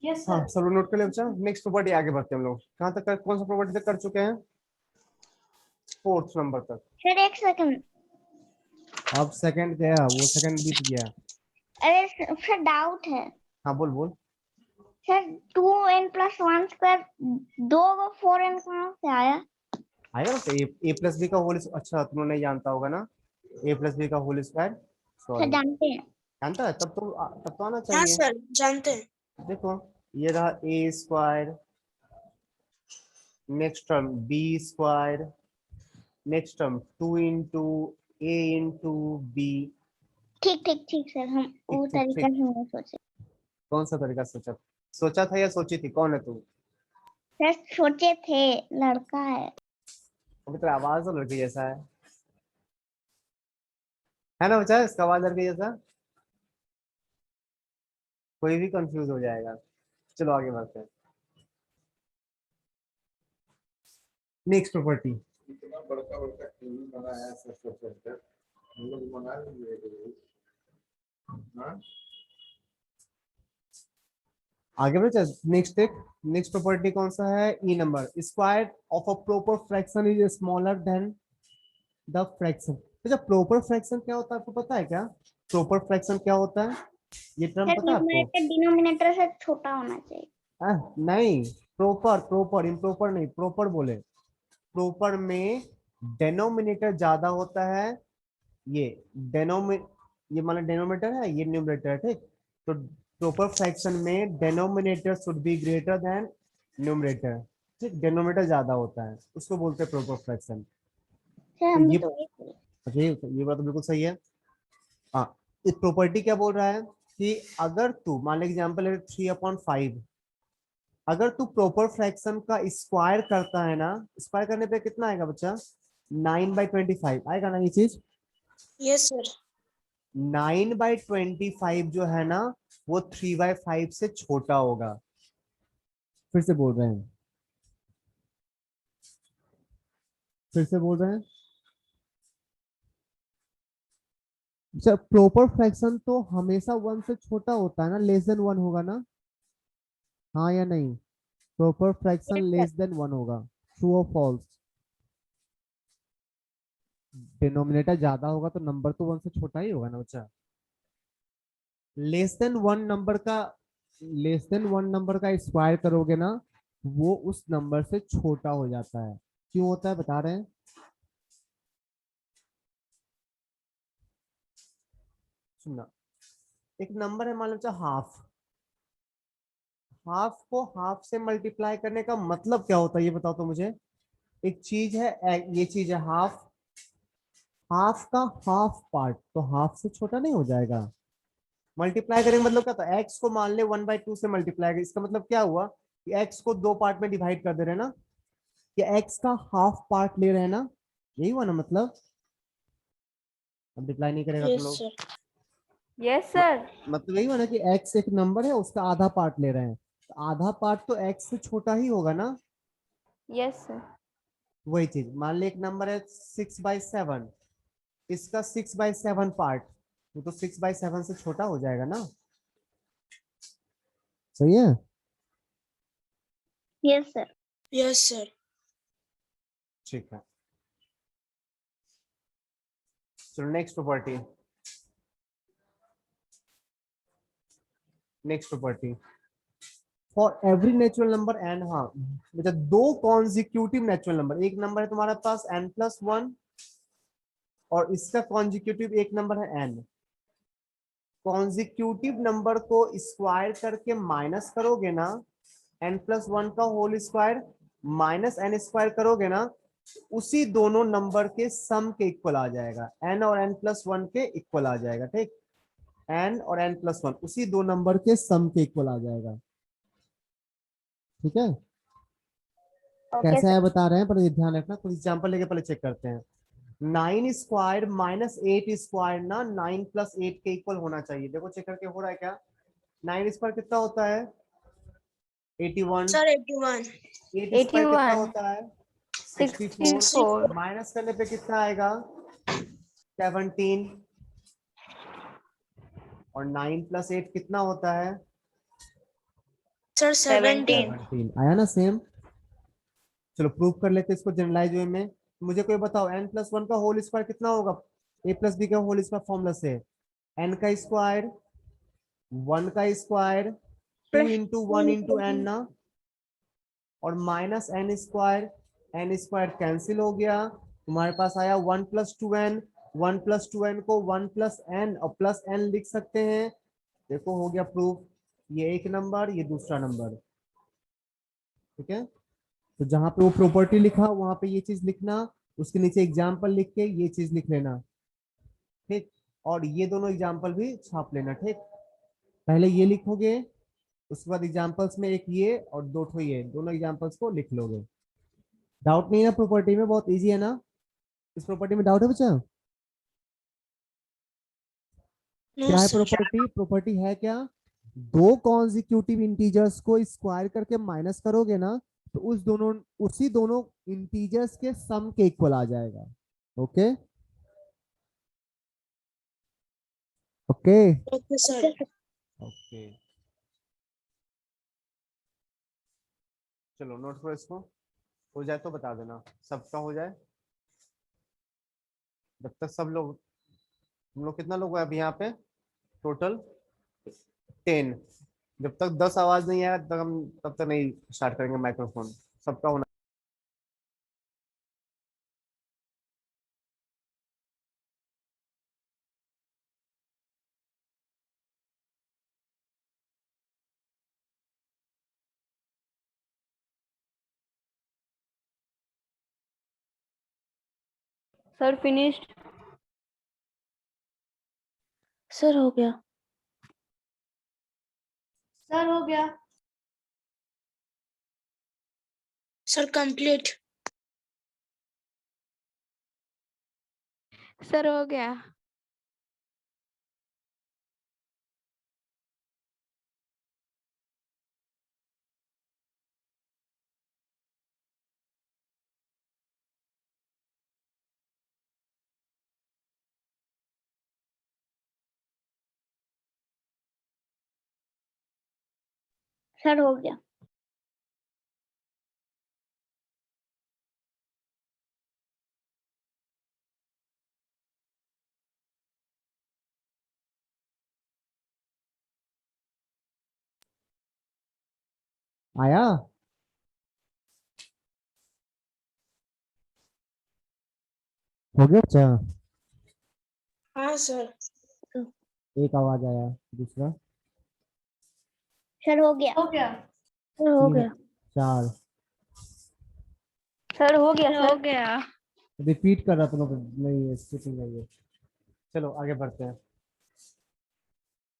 यस हाँ, सर। सब नोट कर लिया बच्चा। नेक्स्ट प्रॉपर्टी आगे बढ़ते हैं हम लोग। कहाँ तक कौन सा प्रॉपर्टी तक कर चुके हैं? 4th नंबर तक। सर एक सेकंड, अब सेकंड गया, वो सेकंड बीत गया। अरे सर डाउट है। हाँ बोल बोल। सर 2n+1² 2 4n कहाँ से आया? आएगा ना, तो ए प्लस बी का होल, अच्छा तुम लोग नहीं जानता होगा ना, ए प्लस बी का होल स्क्वायर, सर सॉरी जानते हैं। जानता है, तब तो आना हाँ चाहिए। सर जानते हैं। देखो ये रहा A square, next term B square, next term 2 into A into B. ठीक ठीक ठीक सर, हम वो ठीक, तरीका ठीक। से नहीं सोचे। कौन सा तरीका सोचा, सोचा था या सोची थी, कौन है तू? सर सोचे थे, लड़का है। अभी तेरा आवाज तो लड़की जैसा है ना बच्चा, इसका आवाज लड़की जैसा, कोई भी कंफ्यूज हो जाएगा। चलो आगे बढ़ते हैं। नेक्स्ट प्रॉपर्टी, इतना बड़का बड़का टीवी बनाया है सब सोचकर हम लोग बना लेंगे। हाँ आगे बढ़ते। नेक्स्ट प्रॉपर्टी कौन सा है? ई number, square of a proper fraction is smaller than the fraction. तो जब प्रॉपर फ्रैक्शन क्या होता है आपको पता है क्या? प्रॉपर फ्रैक्शन क्या होता है, ये टर्म सर पता है आपको? न्यूमरेटर डिनोमिनेटर से छोटा होना चाहिए। नहीं, प्रॉपर इम्प्रॉपर नहीं, प्रॉपर बोले। प्रॉपर में डेनोमिनेटर ज्यादा होता है, ये ये मतलब डेनोमिनेटर है, ये न्यूमरेटर है, ठीक। तो प्रॉपर फ्रैक्शन में denominator should be greater than numerator, ठीक। डेनोमिनेटर ज्यादा होता है, उसको बोलते हैं प्रॉपर फ्रैक्शन। सर तो हम भी ये तो वही बोले। अच्छा, ये बात तो बिल्कुल सही है। हाँ, इस प्रॉपर्टी क्या बोल रहा है कि अगर तू मान ले एग्जाम्पल है 3/5, अगर तू प्रॉपर फ्रैक्शन का स्क्वायर करता है ना, स्क्वायर करने पे कितना आएगा बच्चा? 9/25 आएगा ना ये चीज। Yes sir. 9/25 जो है ना, वो 3/5 से छोटा होगा। फिर से बोल रहे हैं, फिर से बोल रहे हैं। जब प्रॉपर फ्रैक्शन तो हमेशा 1 से छोटा होता है ना, लेस देन 1 होगा ना, हाँ या नहीं? Proper fraction Yes, less than 1 होगा, ट्रू और फॉल्स? डिनोमिनेटर ज्यादा होगा तो नंबर तो 1 से छोटा ही होगा ना बच्चा। लेस देन 1 नंबर का, लेस देन 1 नंबर का स्क्वायर करोगे ना, वो उस नंबर से छोटा हो जाता है। क्यों होता है बता रहे हैं, सुनना। एक नंबर है मान लो हाफ, हाफ को हाफ से मल्टीप्लाई करने का मतलब क्या होता है ये बताओ तो मुझे। एक चीज है, ये चीज है हाफ, हाफ का हाफ पार्ट तो हाफ से छोटा नहीं हो जाएगा? मल्टीप्लाई करेंगे मतलब क्या था, एक्स को मान ले 1/2 से मल्टीप्लाई करें, इसका मतलब क्या हुआ कि एक्स को 2 पार्ट में डिवाइड कर दे रहे हैं ना, कि एक्स का हाफ पार्ट ले रहे हैं ना, यही हुआ ना मतलब। मल्टीप्लाई नहीं करेगा तुम यस लोग, सर। Yes sir. मतलब यही हुआ ना कि एक्स एक नंबर है, उसका आधा पार्ट ले रहे हैं, तो आधा पार्ट तो एक्स से छोटा ही होगा ना। Yes sir. वही चीज मान ले एक नंबर है 6/7, इसका 6/7 पार्ट, वो तो 6/7 से छोटा हो जाएगा ना, सही है। Yes sir. Yes sir. ठीक है, चलो next property, next property for every natural number N, हाँ बेटा, 2 कॉन्जिक्यूटिव नेचुरल नंबर, एक नंबर है तुम्हारे पास n+1 और इसका कॉन्जिक्यूटिव एक नंबर है n। कॉन्जिक्यूटिव नंबर को स्क्वायर करके माइनस करोगे ना, n+1 का whole square minus n square करोगे ना, उसी दोनों नंबर के सम के इक्वल आ जाएगा, n और n+1 के इक्वल आ जाएगा, ठीक। n और n+1 उसी दो नंबर के सम के इक्वल आ जाएगा, ठीक है। ओके कैसा सर। है बता रहे हैं, पर ये ध्यान रखना, कुछ एग्जाम्पल लेके पहले चेक करते हैं। 9 स्क्वायर माइनस 8 स्क्वायर ना 9+8 के इक्वल होना चाहिए, देखो चेक करके हो रहा है क्या? 9 स्क्वायर कितना होता है? 81। सर 81। 8 स्क्वायर कितना 81। होता है? 64। 64। माइनस करने पे कितना आएगा? 17। और 9+8 कितना होता है? सर 17। 17 आया ना सेम। चलो प्रूव कर लेते हैं इसको जनरलाइज वे में। मुझे कोई बताओ n+1 का होल स्क्वायर कितना होगा? a+b का होल स्क्वायर फॉर्मूला से n का स्क्वायर, 1 का स्क्वायर 2 इंटू 1 इंटू एन ना, और माइनस एन स्क्वायर कैंसिल हो गया, तुम्हारे पास आया 1 प्लस 2n। 1 प्लस 2n को 1 प्लस n और प्लस n लिख सकते हैं। देखो हो गया प्रूफ, ये एक नंबर, ये दूसरा नंबर। ठीक है, तो जहां पे वो प्रॉपर्टी लिखा वहां पे ये चीज लिखना, उसके नीचे एग्जाम्पल लिख के ये चीज लिख लेना। ठीक, और ये दोनों एग्जाम्पल भी छाप लेना। ठीक, पहले ये लिखोगे, उसके बाद एग्जाम्पल्स में एक ये और दो ठो ये, दोनों एग्जाम्पल्स को लिख लोगे। डाउट नहीं है प्रॉपर्टी में? बहुत इजी है ना? इस प्रॉपर्टी में डाउट है बच्चा? क्या है प्रॉपर्टी? प्रॉपर्टी है क्या, दो कॉन्जिक्यूटिव इंटीजर्स को स्क्वायर करके माइनस करोगे ना, तो उसी दोनों इंटीजर्स के सम के इक्वल आ जाएगा। Okay okay okay sir. Okay, चलो नोट करो इसको, हो जाए तो बता देना, सबका हो जाए। जब तक सब लोग, हम लोग कितना लोग हैं अभी यहाँ पे टोटल? 10। जब तक 10 आवाज नहीं आया तब हम तब तक नहीं स्टार्ट करेंगे माइक्रोफोन। सबका होना। Sir finished. सर हो गया। सर हो गया। Sir complete. सर हो गया। सर हो गया। आया? हो गया बच्चा? हाँ सर। एक आवाज आया, दूसरा? सर हो गया। हो गया। सर हो तीन, गया। 4। सर हो गया। हो सर गया। रिपीट कर रहा तुम लोग, नहीं है स्किपिंग है ये। चलो आगे बढ़ते हैं।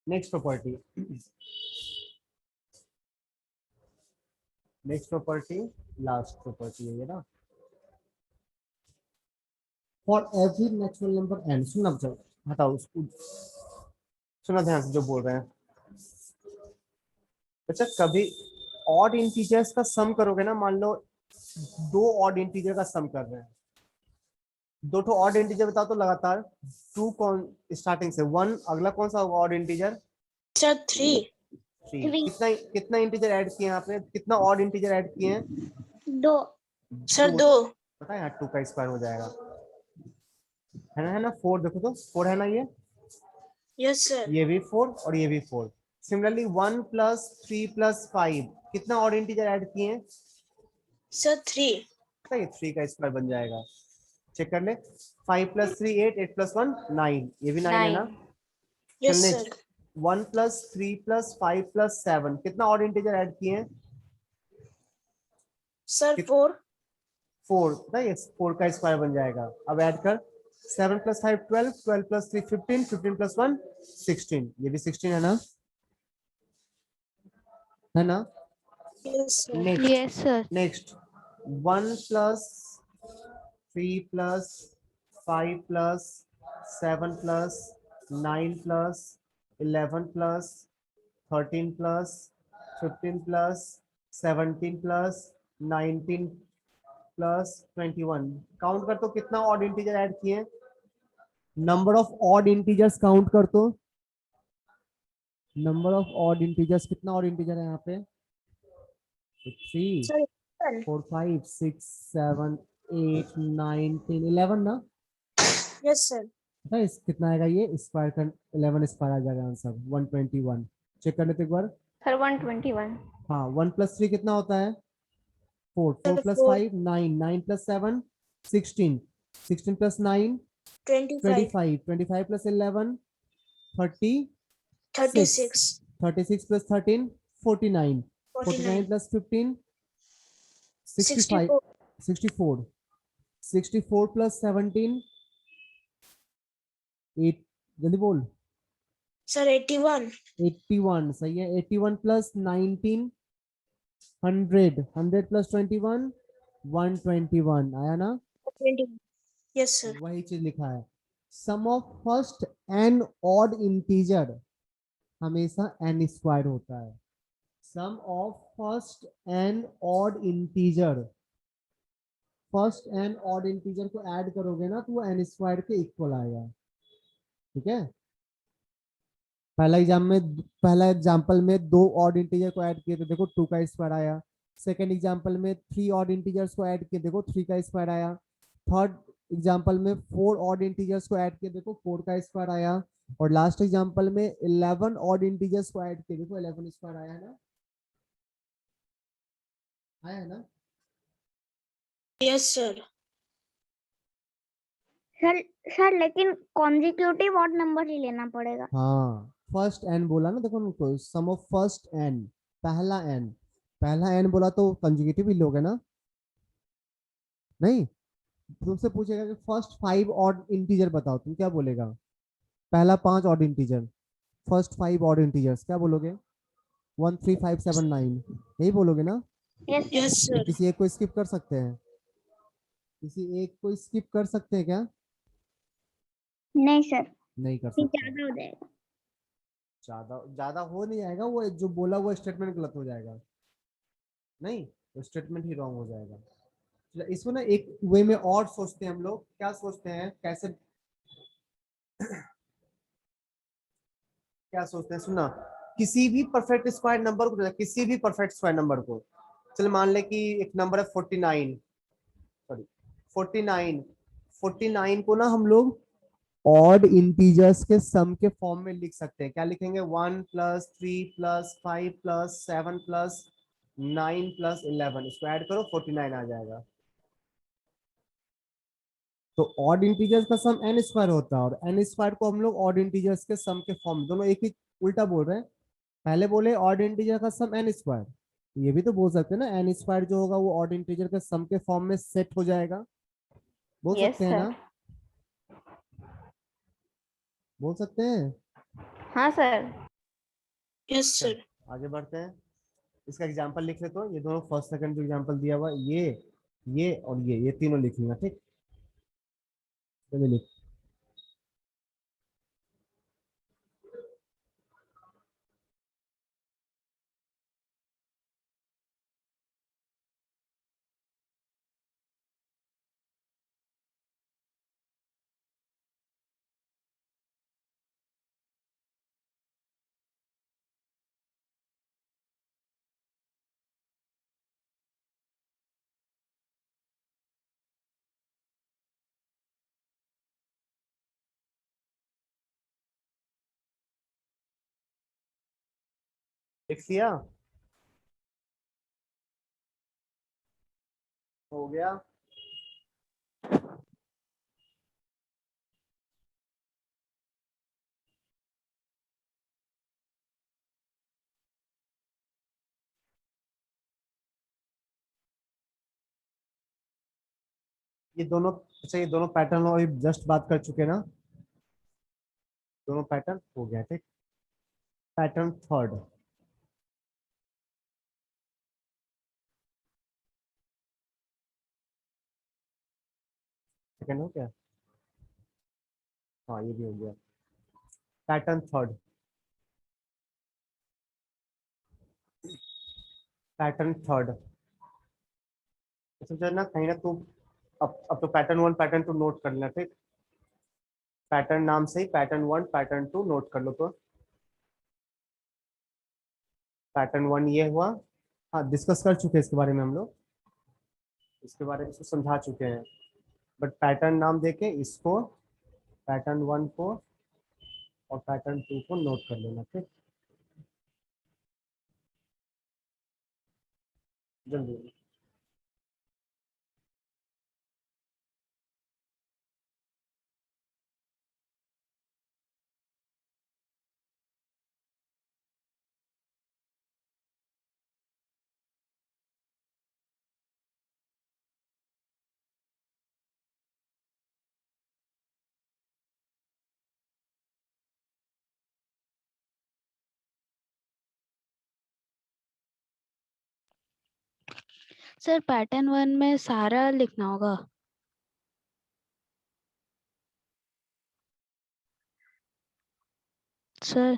Next property, next property last property है ये ना। For every natural number N, सुनना बच्चा, हटाओ उसको, सुना ध्यान से जो बोल रहे हैं। अच्छा, कभी ऑड इंटीजर्स का सम करोगे ना, मान लो दो ऑड इंटीजर का सम कर रहे हैं, दो तो ऑड इंटीजर बताओ तो लगातार, 2 कौन स्टार्टिंग से 1, अगला कौन सा होगा ऑड इंटीजर? सर 3। 3। कितना कितना इंटीजर ऐड किए हैं आपने, कितना ऑड इंटीजर ऐड किए हैं? 2। सर 2। पता है यहाँ 2 का स्क्वायर हो जाएगा, है ना 4, देखो तो 4 है ना ये, यस सर। ये भी 4 और ये भी 4। सिमिलरली 1 प्लस 3 प्लस 5, कितना ऑड इंटीजर ऐड किए हैं? सर 3। पता है ये 3 का स्क्वायर बन जाएगा, चेक कर ले। 5 प्लस 3 8, 8 प्लस 1 9, ये भी 9 है ना। 9। यस चल sir. Next, 1 plus 3 plus 5 plus 7, कितना ऑड इंटीजर ऐड किए हैं? सर 4। 4, नहीं 4 का स्क्वायर बन जाएगा। अब ऐड कर, 7 प्लस 5 12, 12 प्लस 3 15, 15 प्लस 1 16, ये भी 16 है ना? Yes sir. Next, yes sir. Next 1 plus 3 plus 5 plus 7 plus 9 plus 11 plus 13 plus 15 plus 17 plus 19 plus 21, count कर तो कितना ऑड इंटीजर ऐड किए? Number of odd integers count कर तो, नंबर ऑफ ऑड इंटीजर्स, कितना ऑड इंटीजर है यहाँ पे? 3 सर 4 5 6 7 8 9 10 11 ना। Yes sir. पता है कितना आएगा? ये स्क्वायर कर 11 स्क्वायर आ जाएगा आंसर 121। चेक करने तो एक बार, सर 121। हाँ 1 + 3 कितना होता है 4, 4 + 5 9, 9 + 7 16, 16 + 9 25, 25 + 11 36, 36 + 13 49, 49 + 15 65, 64, 64 + 17 8, जल्दी बोल। सर 81 81 सही है। 81 + 19 100, 100 + 21 121 आया ना। 21 यस सर वही चीज लिखा है। Sum of first n odd integer हमेशा n स्क्वायर होता है। Sum of first n odd integer, first n odd integer को ऐड करोगे ना तो वो n स्क्वायर के इक्वल आएगा। ठीक है। पहला एग्जाम्पल में 2 ऑड इंटीजर को ऐड किए तो देखो 2 का स्क्वायर आया। सेकेंड एग्जाम्पल में 3 ऑड इंटीजर्स को ऐड किए देखो 3 का स्क्वायर आया। थर्ड एग्जाम्पल में 4 ऑड इंटीजर्स को ऐड किए देखो 4 का स्क्वायर आया। और लास्ट एग्जाम्पल में 11 ऑड इंटीजर्स को ऐड किए देखो 11 स्क्वायर आया है ना। आया है ना। यस सर सर लेकिन कॉन्जिक्यूटिव ऑड नंबर ही लेना पड़ेगा। हाँ फर्स्ट एन बोला ना, देखो उनको सम ऑफ फर्स्ट एन, पहला एन बोला तो कंजुगेटिव ही लोगे ना। नहीं, तुमसे पूछेगा कि फर्स्ट 5 ऑड इंटीजर बताओ, तुम क्या बोलेगा। पहला 5 odd integer, first 5 odd integers क्या बोलोगे 1 3 5 7 9 यही बोलोगे ना। यस यस सर किसी एक को स्किप कर सकते हैं, किसी एक को स्किप कर सकते हैं क्या। नहीं सर, नहीं कर फिर सकते। ज्यादा हो जाएगा। ज्यादा ज्यादा हो नहीं जाएगा, वो जो बोला वो स्टेटमेंट गलत हो जाएगा। नहीं, तो स्टेटमेंट ही रॉन्ग हो जाएगा। इसको ना एक वे में और सोचते हैं हम लोग, क्या सोचते हैं, कैसे क्या सोचते हैं, सुना। किसी भी परफेक्ट स्क्वायर नंबर को, किसी भी परफेक्ट स्क्वायर नंबर को, चल मान ले कि एक नंबर है 49, सॉरी 49, 49 को ना हम लोग ऑड इंटीजर्स के सम के फॉर्म में लिख सकते हैं। क्या लिखेंगे 1 + 3 + 5 + 7 + 9 + 11, इसको ऐड करो 49 आ जाएगा। तो ऑड इंटीजर्स का सम n स्क्वायर होता है, और n स्क्वायर को हम लोग ऑड इंटीजर्स के सम के फॉर्म, दोनों एक ही उल्टा बोल रहे हैं। पहले बोले ऑड इंटीजर का सम n स्क्वायर, ये भी तो बोल सकते हैं ना n स्क्वायर जो होगा वो ऑड इंटीजर के सम के फॉर्म में सेट हो जाएगा। बोल यस सकते हैं सर। ना, बोल सकते हैं। हाँ सर। यस चल सर आगे बढ़ते हैं। इसका एग्जांपल लिख लेते हो, ये दोनों फर्स्ट सेकंड जो एग्जांपल दिया हुआ है, ये और ये तीनों लिखूंगा। ठीक, चलिए लिख। लिख दिया, हो गया। ये दोनों, अच्छा ये दोनों पैटर्न और जस्ट बात कर चुके ना, दोनों पैटर्न हो गया। ठीक, पैटर्न थर्ड, सेकंड हो गया। हाँ ये भी हो गया। पैटर्न थर्ड, पैटर्न थर्ड, समझा ना कहीं ना तू। अब तो पैटर्न 1 पैटर्न 2 नोट कर लेना। ठीक, पैटर्न नाम से ही पैटर्न 1 पैटर्न 2 नोट कर लो। तो पैटर्न 1 ये हुआ, हाँ डिस्कस कर चुके हैं इसके बारे में हम लोग, इसके बारे में इसको समझा चुके हैं। बट पैटर्न नाम देके इसको, पैटर्न 1 को और पैटर्न 2 को नोट कर लेना। ठीक, जल्दी। सर पैटर्न 1 में सारा लिखना होगा। सर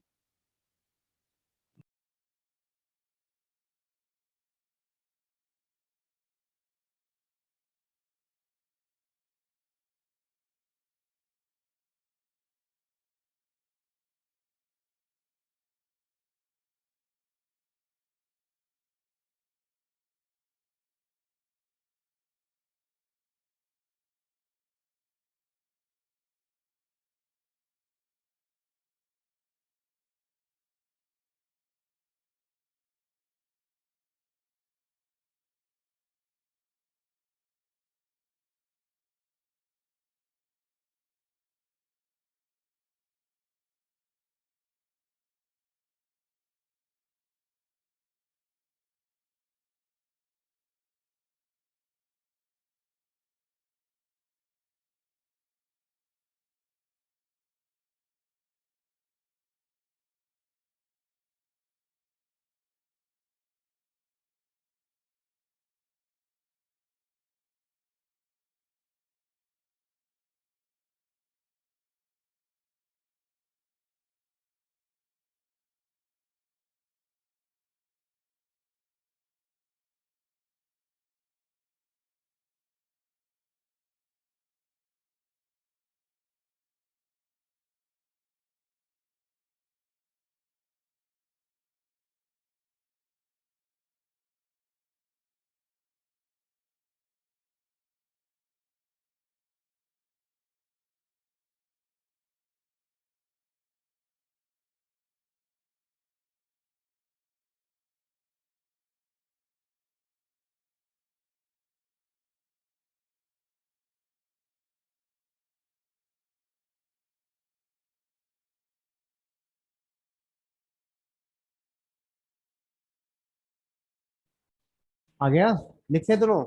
आ गया? लिखे दोनों?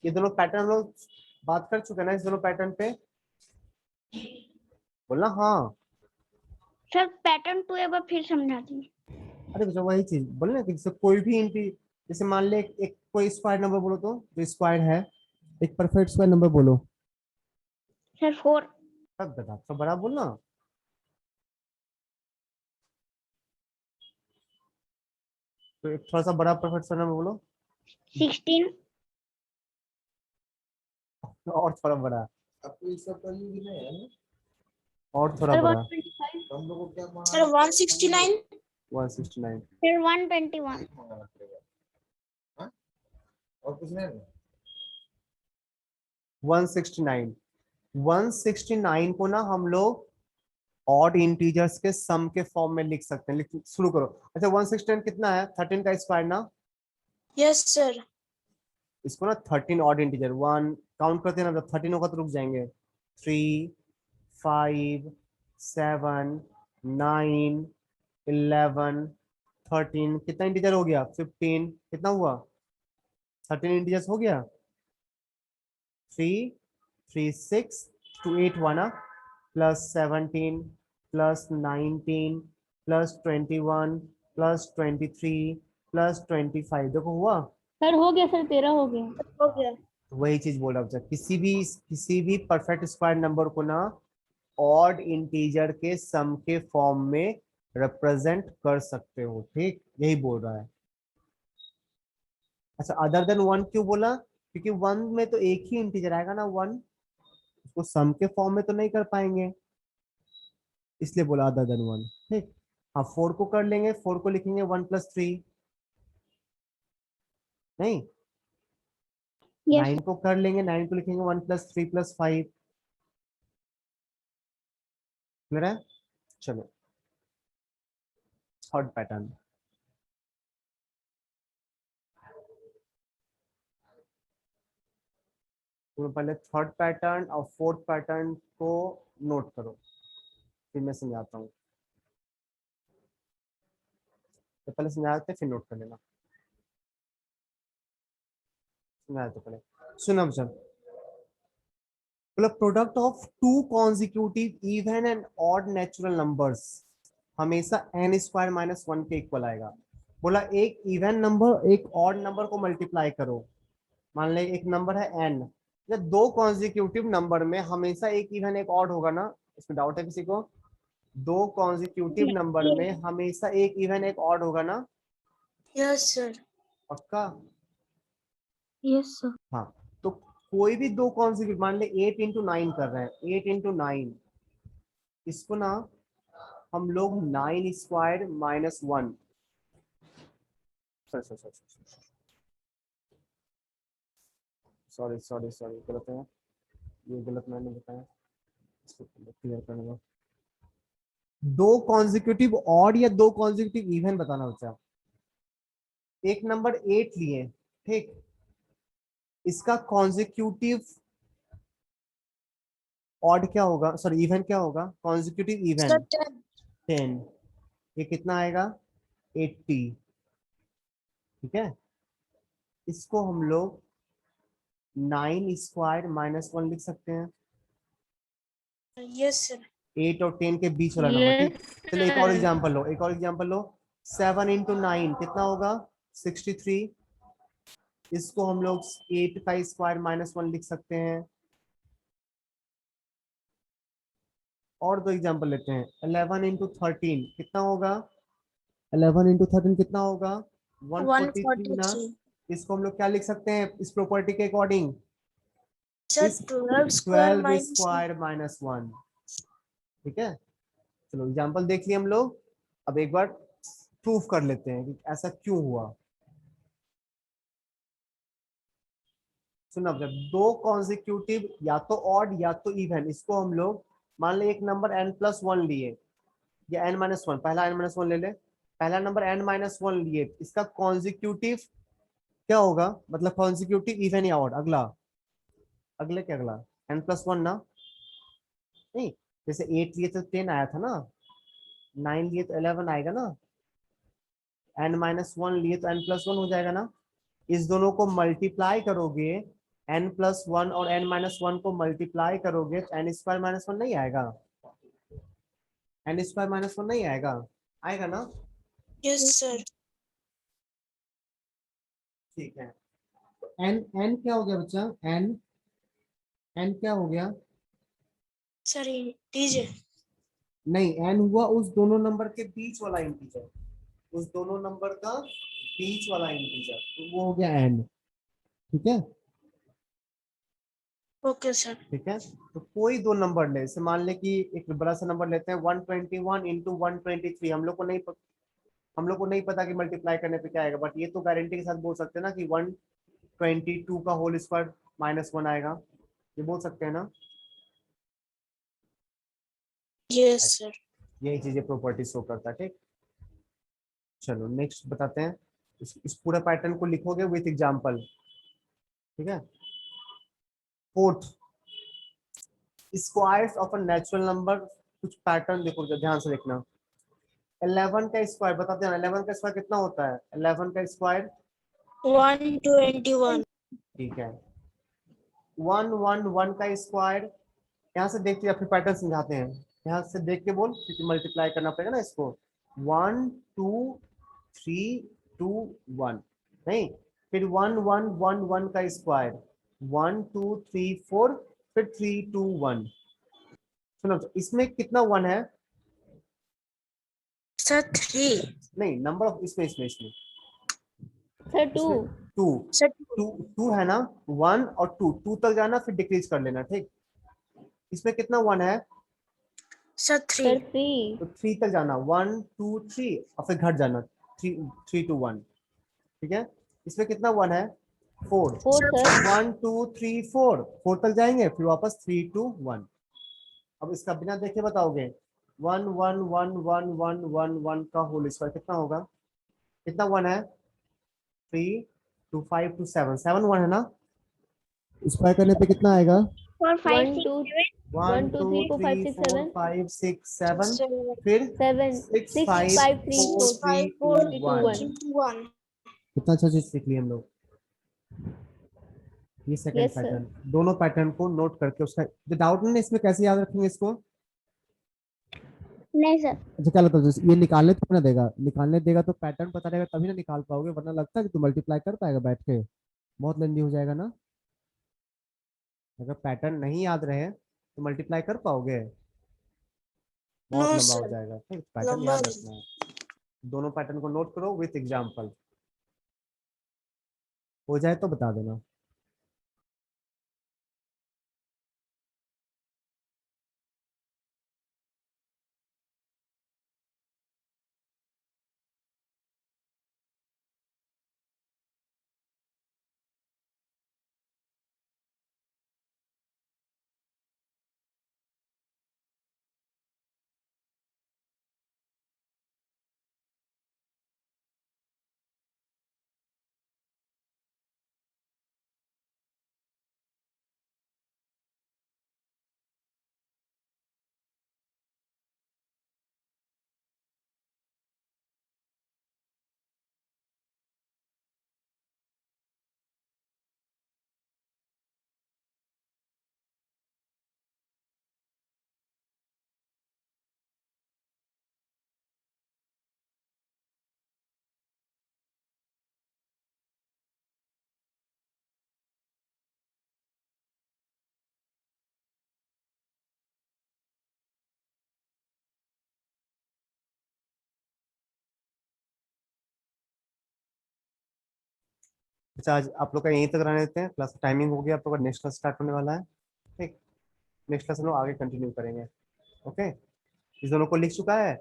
ये दोनों पैटर्न लोग बात कर चुके हैं ना इस दोनों पैटर्न पे? बोलना हाँ। सर पैटर्न 2 एक बार फिर समझा दीजिए। अरे बच्चा वही चीज बोलना कि जैसे कोई भी जैसे मान ले एक कोई स्क्वायर नंबर बोलो तो जो स्क्वायर है, एक परफेक्ट स्क्वायर नंबर बोलो। सर 4। तब बता तो बड़ा बोलना। तो एक थोड़ा सा बड़ा परफेक्ट स्क्वायर नंबर बोलो। 16। और थोड़ा बड़ा। आपको ये सब करनी भी नहीं है ना? और थोड़ा सर बड़ा। 125। हम लोग को क्या मंगाना सर 169। 169। फिर 121। मंगाना पड़ेगा? हाँ? और कुछ नहीं ना? 169। 169 को ना हम लोग ऑड इंटीजर्स के सम के फॉर्म में लिख सकते हैं। शुरू करो। अच्छा 169 कितना है? 13 का स्क्वायर ना? Yes sir. इसको ना 13 ऑड इंटीजर 1 काउंट करते हैं ना, जब 13 होगा तो रुक जाएंगे। 3 5 7 9 11 13 कितना इंटीजर हो गया? 15 कितना हुआ? 13 इंटीजर्स हो गया। 3 3 6 to 8 1 plus 17 plus 19 plus 21 plus 23 plus 25 देखो हुआ। सर हो गया सर 13 हो गया। हो गया। तो वही चीज बोला बच्चा, किसी भी परफेक्ट स्क्वायर नंबर को ना ऑड इंटीजर के सम के फॉर्म में रिप्रेजेंट कर सकते हो। ठीक, यही बोल रहा है। अच्छा अदर देन 1 क्यों बोला? क्योंकि 1 में तो एक ही इंटीजर आएगा ना 1, उसको सम के फॉर्म में तो नहीं कर पाएंगे, इसलिए बोला अदर देन 1। ठीक। हाँ 4 को कर लेंगे, 4 को लिखेंगे 1 + 3 नहीं। यस 9 को कर लेंगे, 9 को लिखेंगे 1 + 3 + 5। क्लियर है? चलो थर्ड पैटर्न। तुम पहले थर्ड पैटर्न और फोर्थ पैटर्न को नोट करो, फिर मैं समझाता हूँ। तो पहले समझाते फिर नोट कर लेना। समझाते पहले, सुनो बच्चा। मतलब product of two consecutive even and odd natural numbers हमेशा n स्क्वायर माइनस 1 के इक्वल आएगा। बोला एक इवन नंबर एक ऑड नंबर को मल्टीप्लाई करो। मान ले एक नंबर है n, जब दो कॉन्जिक्यूटिव नंबर में हमेशा एक इवन एक ऑड होगा ना, इसमें डाउट है किसी को? दो कॉन्जिक्यूटिव नंबर में हमेशा एक इवन एक ऑड होगा ना? Yes sir. पक्का? Yes sir. हाँ, तो कोई भी दो कॉन्जिक्यूटिव, मान ले 8 इंटू 9 कर रहे हैं, 8 इंटू 9, इसको ना हम लोग 9 square minus 1, sorry sorry sorry गलत है, ये गलत मैंने बताया, इसको क्लियर करने दो। दो कॉन्जिक्यूटिव ऑड या दो कॉन्जिक्यूटिव इवन बताना बच्चा। एक नंबर 8 लिए, ठीक, इसका कॉन्जिक्यूटिव ऑड क्या होगा, सॉरी इवन क्या होगा? कॉन्जिक्यूटिव इवन 10, ये कितना आएगा? 80, ठीक है। इसको हम लोग 9 स्क्वायर माइनस 1 लिख सकते हैं। Yes sir. 8 और 10 के बीच वाला नंबर, ठीक। चलो एक और एग्जांपल लो, एक और एग्जांपल लो। 7 इंटू 9 कितना होगा? 63। इसको हम लोग 8 का स्क्वायर माइनस 1 लिख सकते हैं। और दो एग्जांपल लेते हैं। 11 इंटू 13 कितना होगा? 11 इंटू 13 कितना होगा? 143 ना। 143 इसको हम लोग क्या लिख सकते हैं इस प्रॉपर्टी के according? Sir. 12 square 12 minus square minus 1, ठीक है। चलो एग्जांपल देख लिए हम लोग, अब एक बार प्रूफ कर लेते हैं कि ऐसा क्यों हुआ। सुनो, जब दो कॉन्जिक्यूटिव या तो ऑड या तो इवन, इसको हम लोग मान ले एक नंबर n+1 लिए या n-1, पहला n-1 ले ले, पहला नंबर n-1 लिए, इसका कॉन्जिक्यूटिव क्या होगा? मतलब कॉन्जिक्यूटिव इवन या ऑड? अगला अगले क्या अगला n+1 ना, नहीं, जैसे 8 लिए तो 10 आया था ना, 9 लिए तो 11 आएगा ना, n-1 लिए तो n+1 हो जाएगा ना। इस दोनों को मल्टीप्लाई करोगे, n+1 और n-1 को मल्टीप्लाई करोगे तो n स्क्वायर माइनस 1 नहीं आएगा? n स्क्वायर माइनस 1 नहीं आएगा? आएगा ना? Yes sir. ठीक है। तो n क्या हो गया बच्चा? n क्या हो गया? Sir integer. नहीं, n हुआ उस दोनों नंबर के बीच वाला इंटीजर, उस दोनों नंबर का बीच वाला इंटीजर, तो वो हो गया n, ठीक है। Okay sir. ठीक है, तो कोई दो नंबर ले, जैसे मान ले कि एक बड़ा सा नंबर लेते हैं 121 इंटू 123, हम लोग को नहीं पता कि मल्टीप्लाई करने पे क्या आएगा, बट ये तो गारंटी के साथ बोल सकते हैं ना कि 122 का होल स्क्वायर माइनस 1 आएगा, ये बोल सकते हैं ना। Yes sir. यही चीजें प्रॉपर्टी शो करता है, ठीक। चलो नेक्स्ट बताते हैं, इस पूरा पैटर्न को लिखोगे विथ एग्जांपल, ठीक है। Fourth, squares of a natural number, कुछ पैटर्न देखो ध्यान से देखना। 11 का स्क्वायर बताते हैं, 11 का स्क्वायर कितना होता है? 11 का स्क्वायर 121। ठीक है। 111 का स्क्वायर, यहाँ से देखते हैं, फिर पैटर्न समझाते हैं, यहाँ से देख के बोल, क्योंकि मल्टीप्लाई करना पड़ेगा ना इसको। 1 2 3 2 1, नहीं, फिर 1111 का स्क्वायर 1 2 3 4, फिर 3 2 1। सुनो, तो इसमें कितना 1 है? सर 3। नहीं, नंबर ऑफ इसमें इसमें इसमें sir 2 two sir two two है ना, 1 और 2 2 तक जाना, फिर डिक्रीज कर लेना, ठीक। इसमें कितना 1 है? सर 3। 3 तो 3 तक जाना, 1 2 3 और फिर घट जाना, 3 2 1, ठीक है। इसमें कितना 1 है? 4 4 सर 1 2 3 4 तक जाएंगे, फिर वापस 3 2 1। अब इसका बिना देखे बताओगे, 1 1 1 1 1 1 1 का होल स्क्वायर कितना होगा? कितना 1 है? 3 2 5 2 7 7 1 है ना, स्क्वायर करने पे कितना आएगा? 4 5 1 6 2 1 1 2 2 3 4 5 3 6 4 7 5 6 7 फिर 7 6 6 5 5 3 4 4 3 2 3 2 1। 1 1 कितना अच्छा चीज सीख लिए हम लोग। ये सेकंड यस सर पैटर्न, दोनों पैटर्न को नोट करके उसका जो डाउट नहीं है इसमें कैसे याद रखेंगे इसको। नहीं सर। अच्छा क्या लगता है ये निकालने तो ना देगा, निकालने देगा तो पैटर्न पता रहेगा तभी ना निकाल पाओगे, वरना लगता है कि तू मल्टीप्लाई कर पाएगा बैठ के, बहुत लेंदी हो जाएगा ना। अगर पैटर्न नहीं याद रहे तो मल्टीप्लाई कर पाओगे, बहुत नो लंबा हो सर जाएगा। ठीक पैटर्न लंबा याद रखना है, दोनों पैटर्न को नोट करो विथ एग्जाम्पल, हो जाए तो बता देना। अच्छा आज आप लोग का यहीं तक रहने देते हैं, क्लास टाइमिंग हो गया, आप लोग का नेक्स्ट क्लास स्टार्ट होने वाला है। ठीक, नेक्स्ट क्लास हम लोग आगे कंटिन्यू करेंगे। ओके, इस दोनों को लिख चुका है,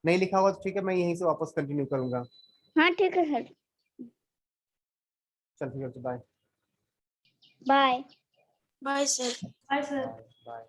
नहीं लिखा होगा तो ठीक है, मैं यहीं से वापस कंटिन्यू करूंगा। हाँ ठीक है सर। चल ठीक है, bye bye. Bye sir bye bye.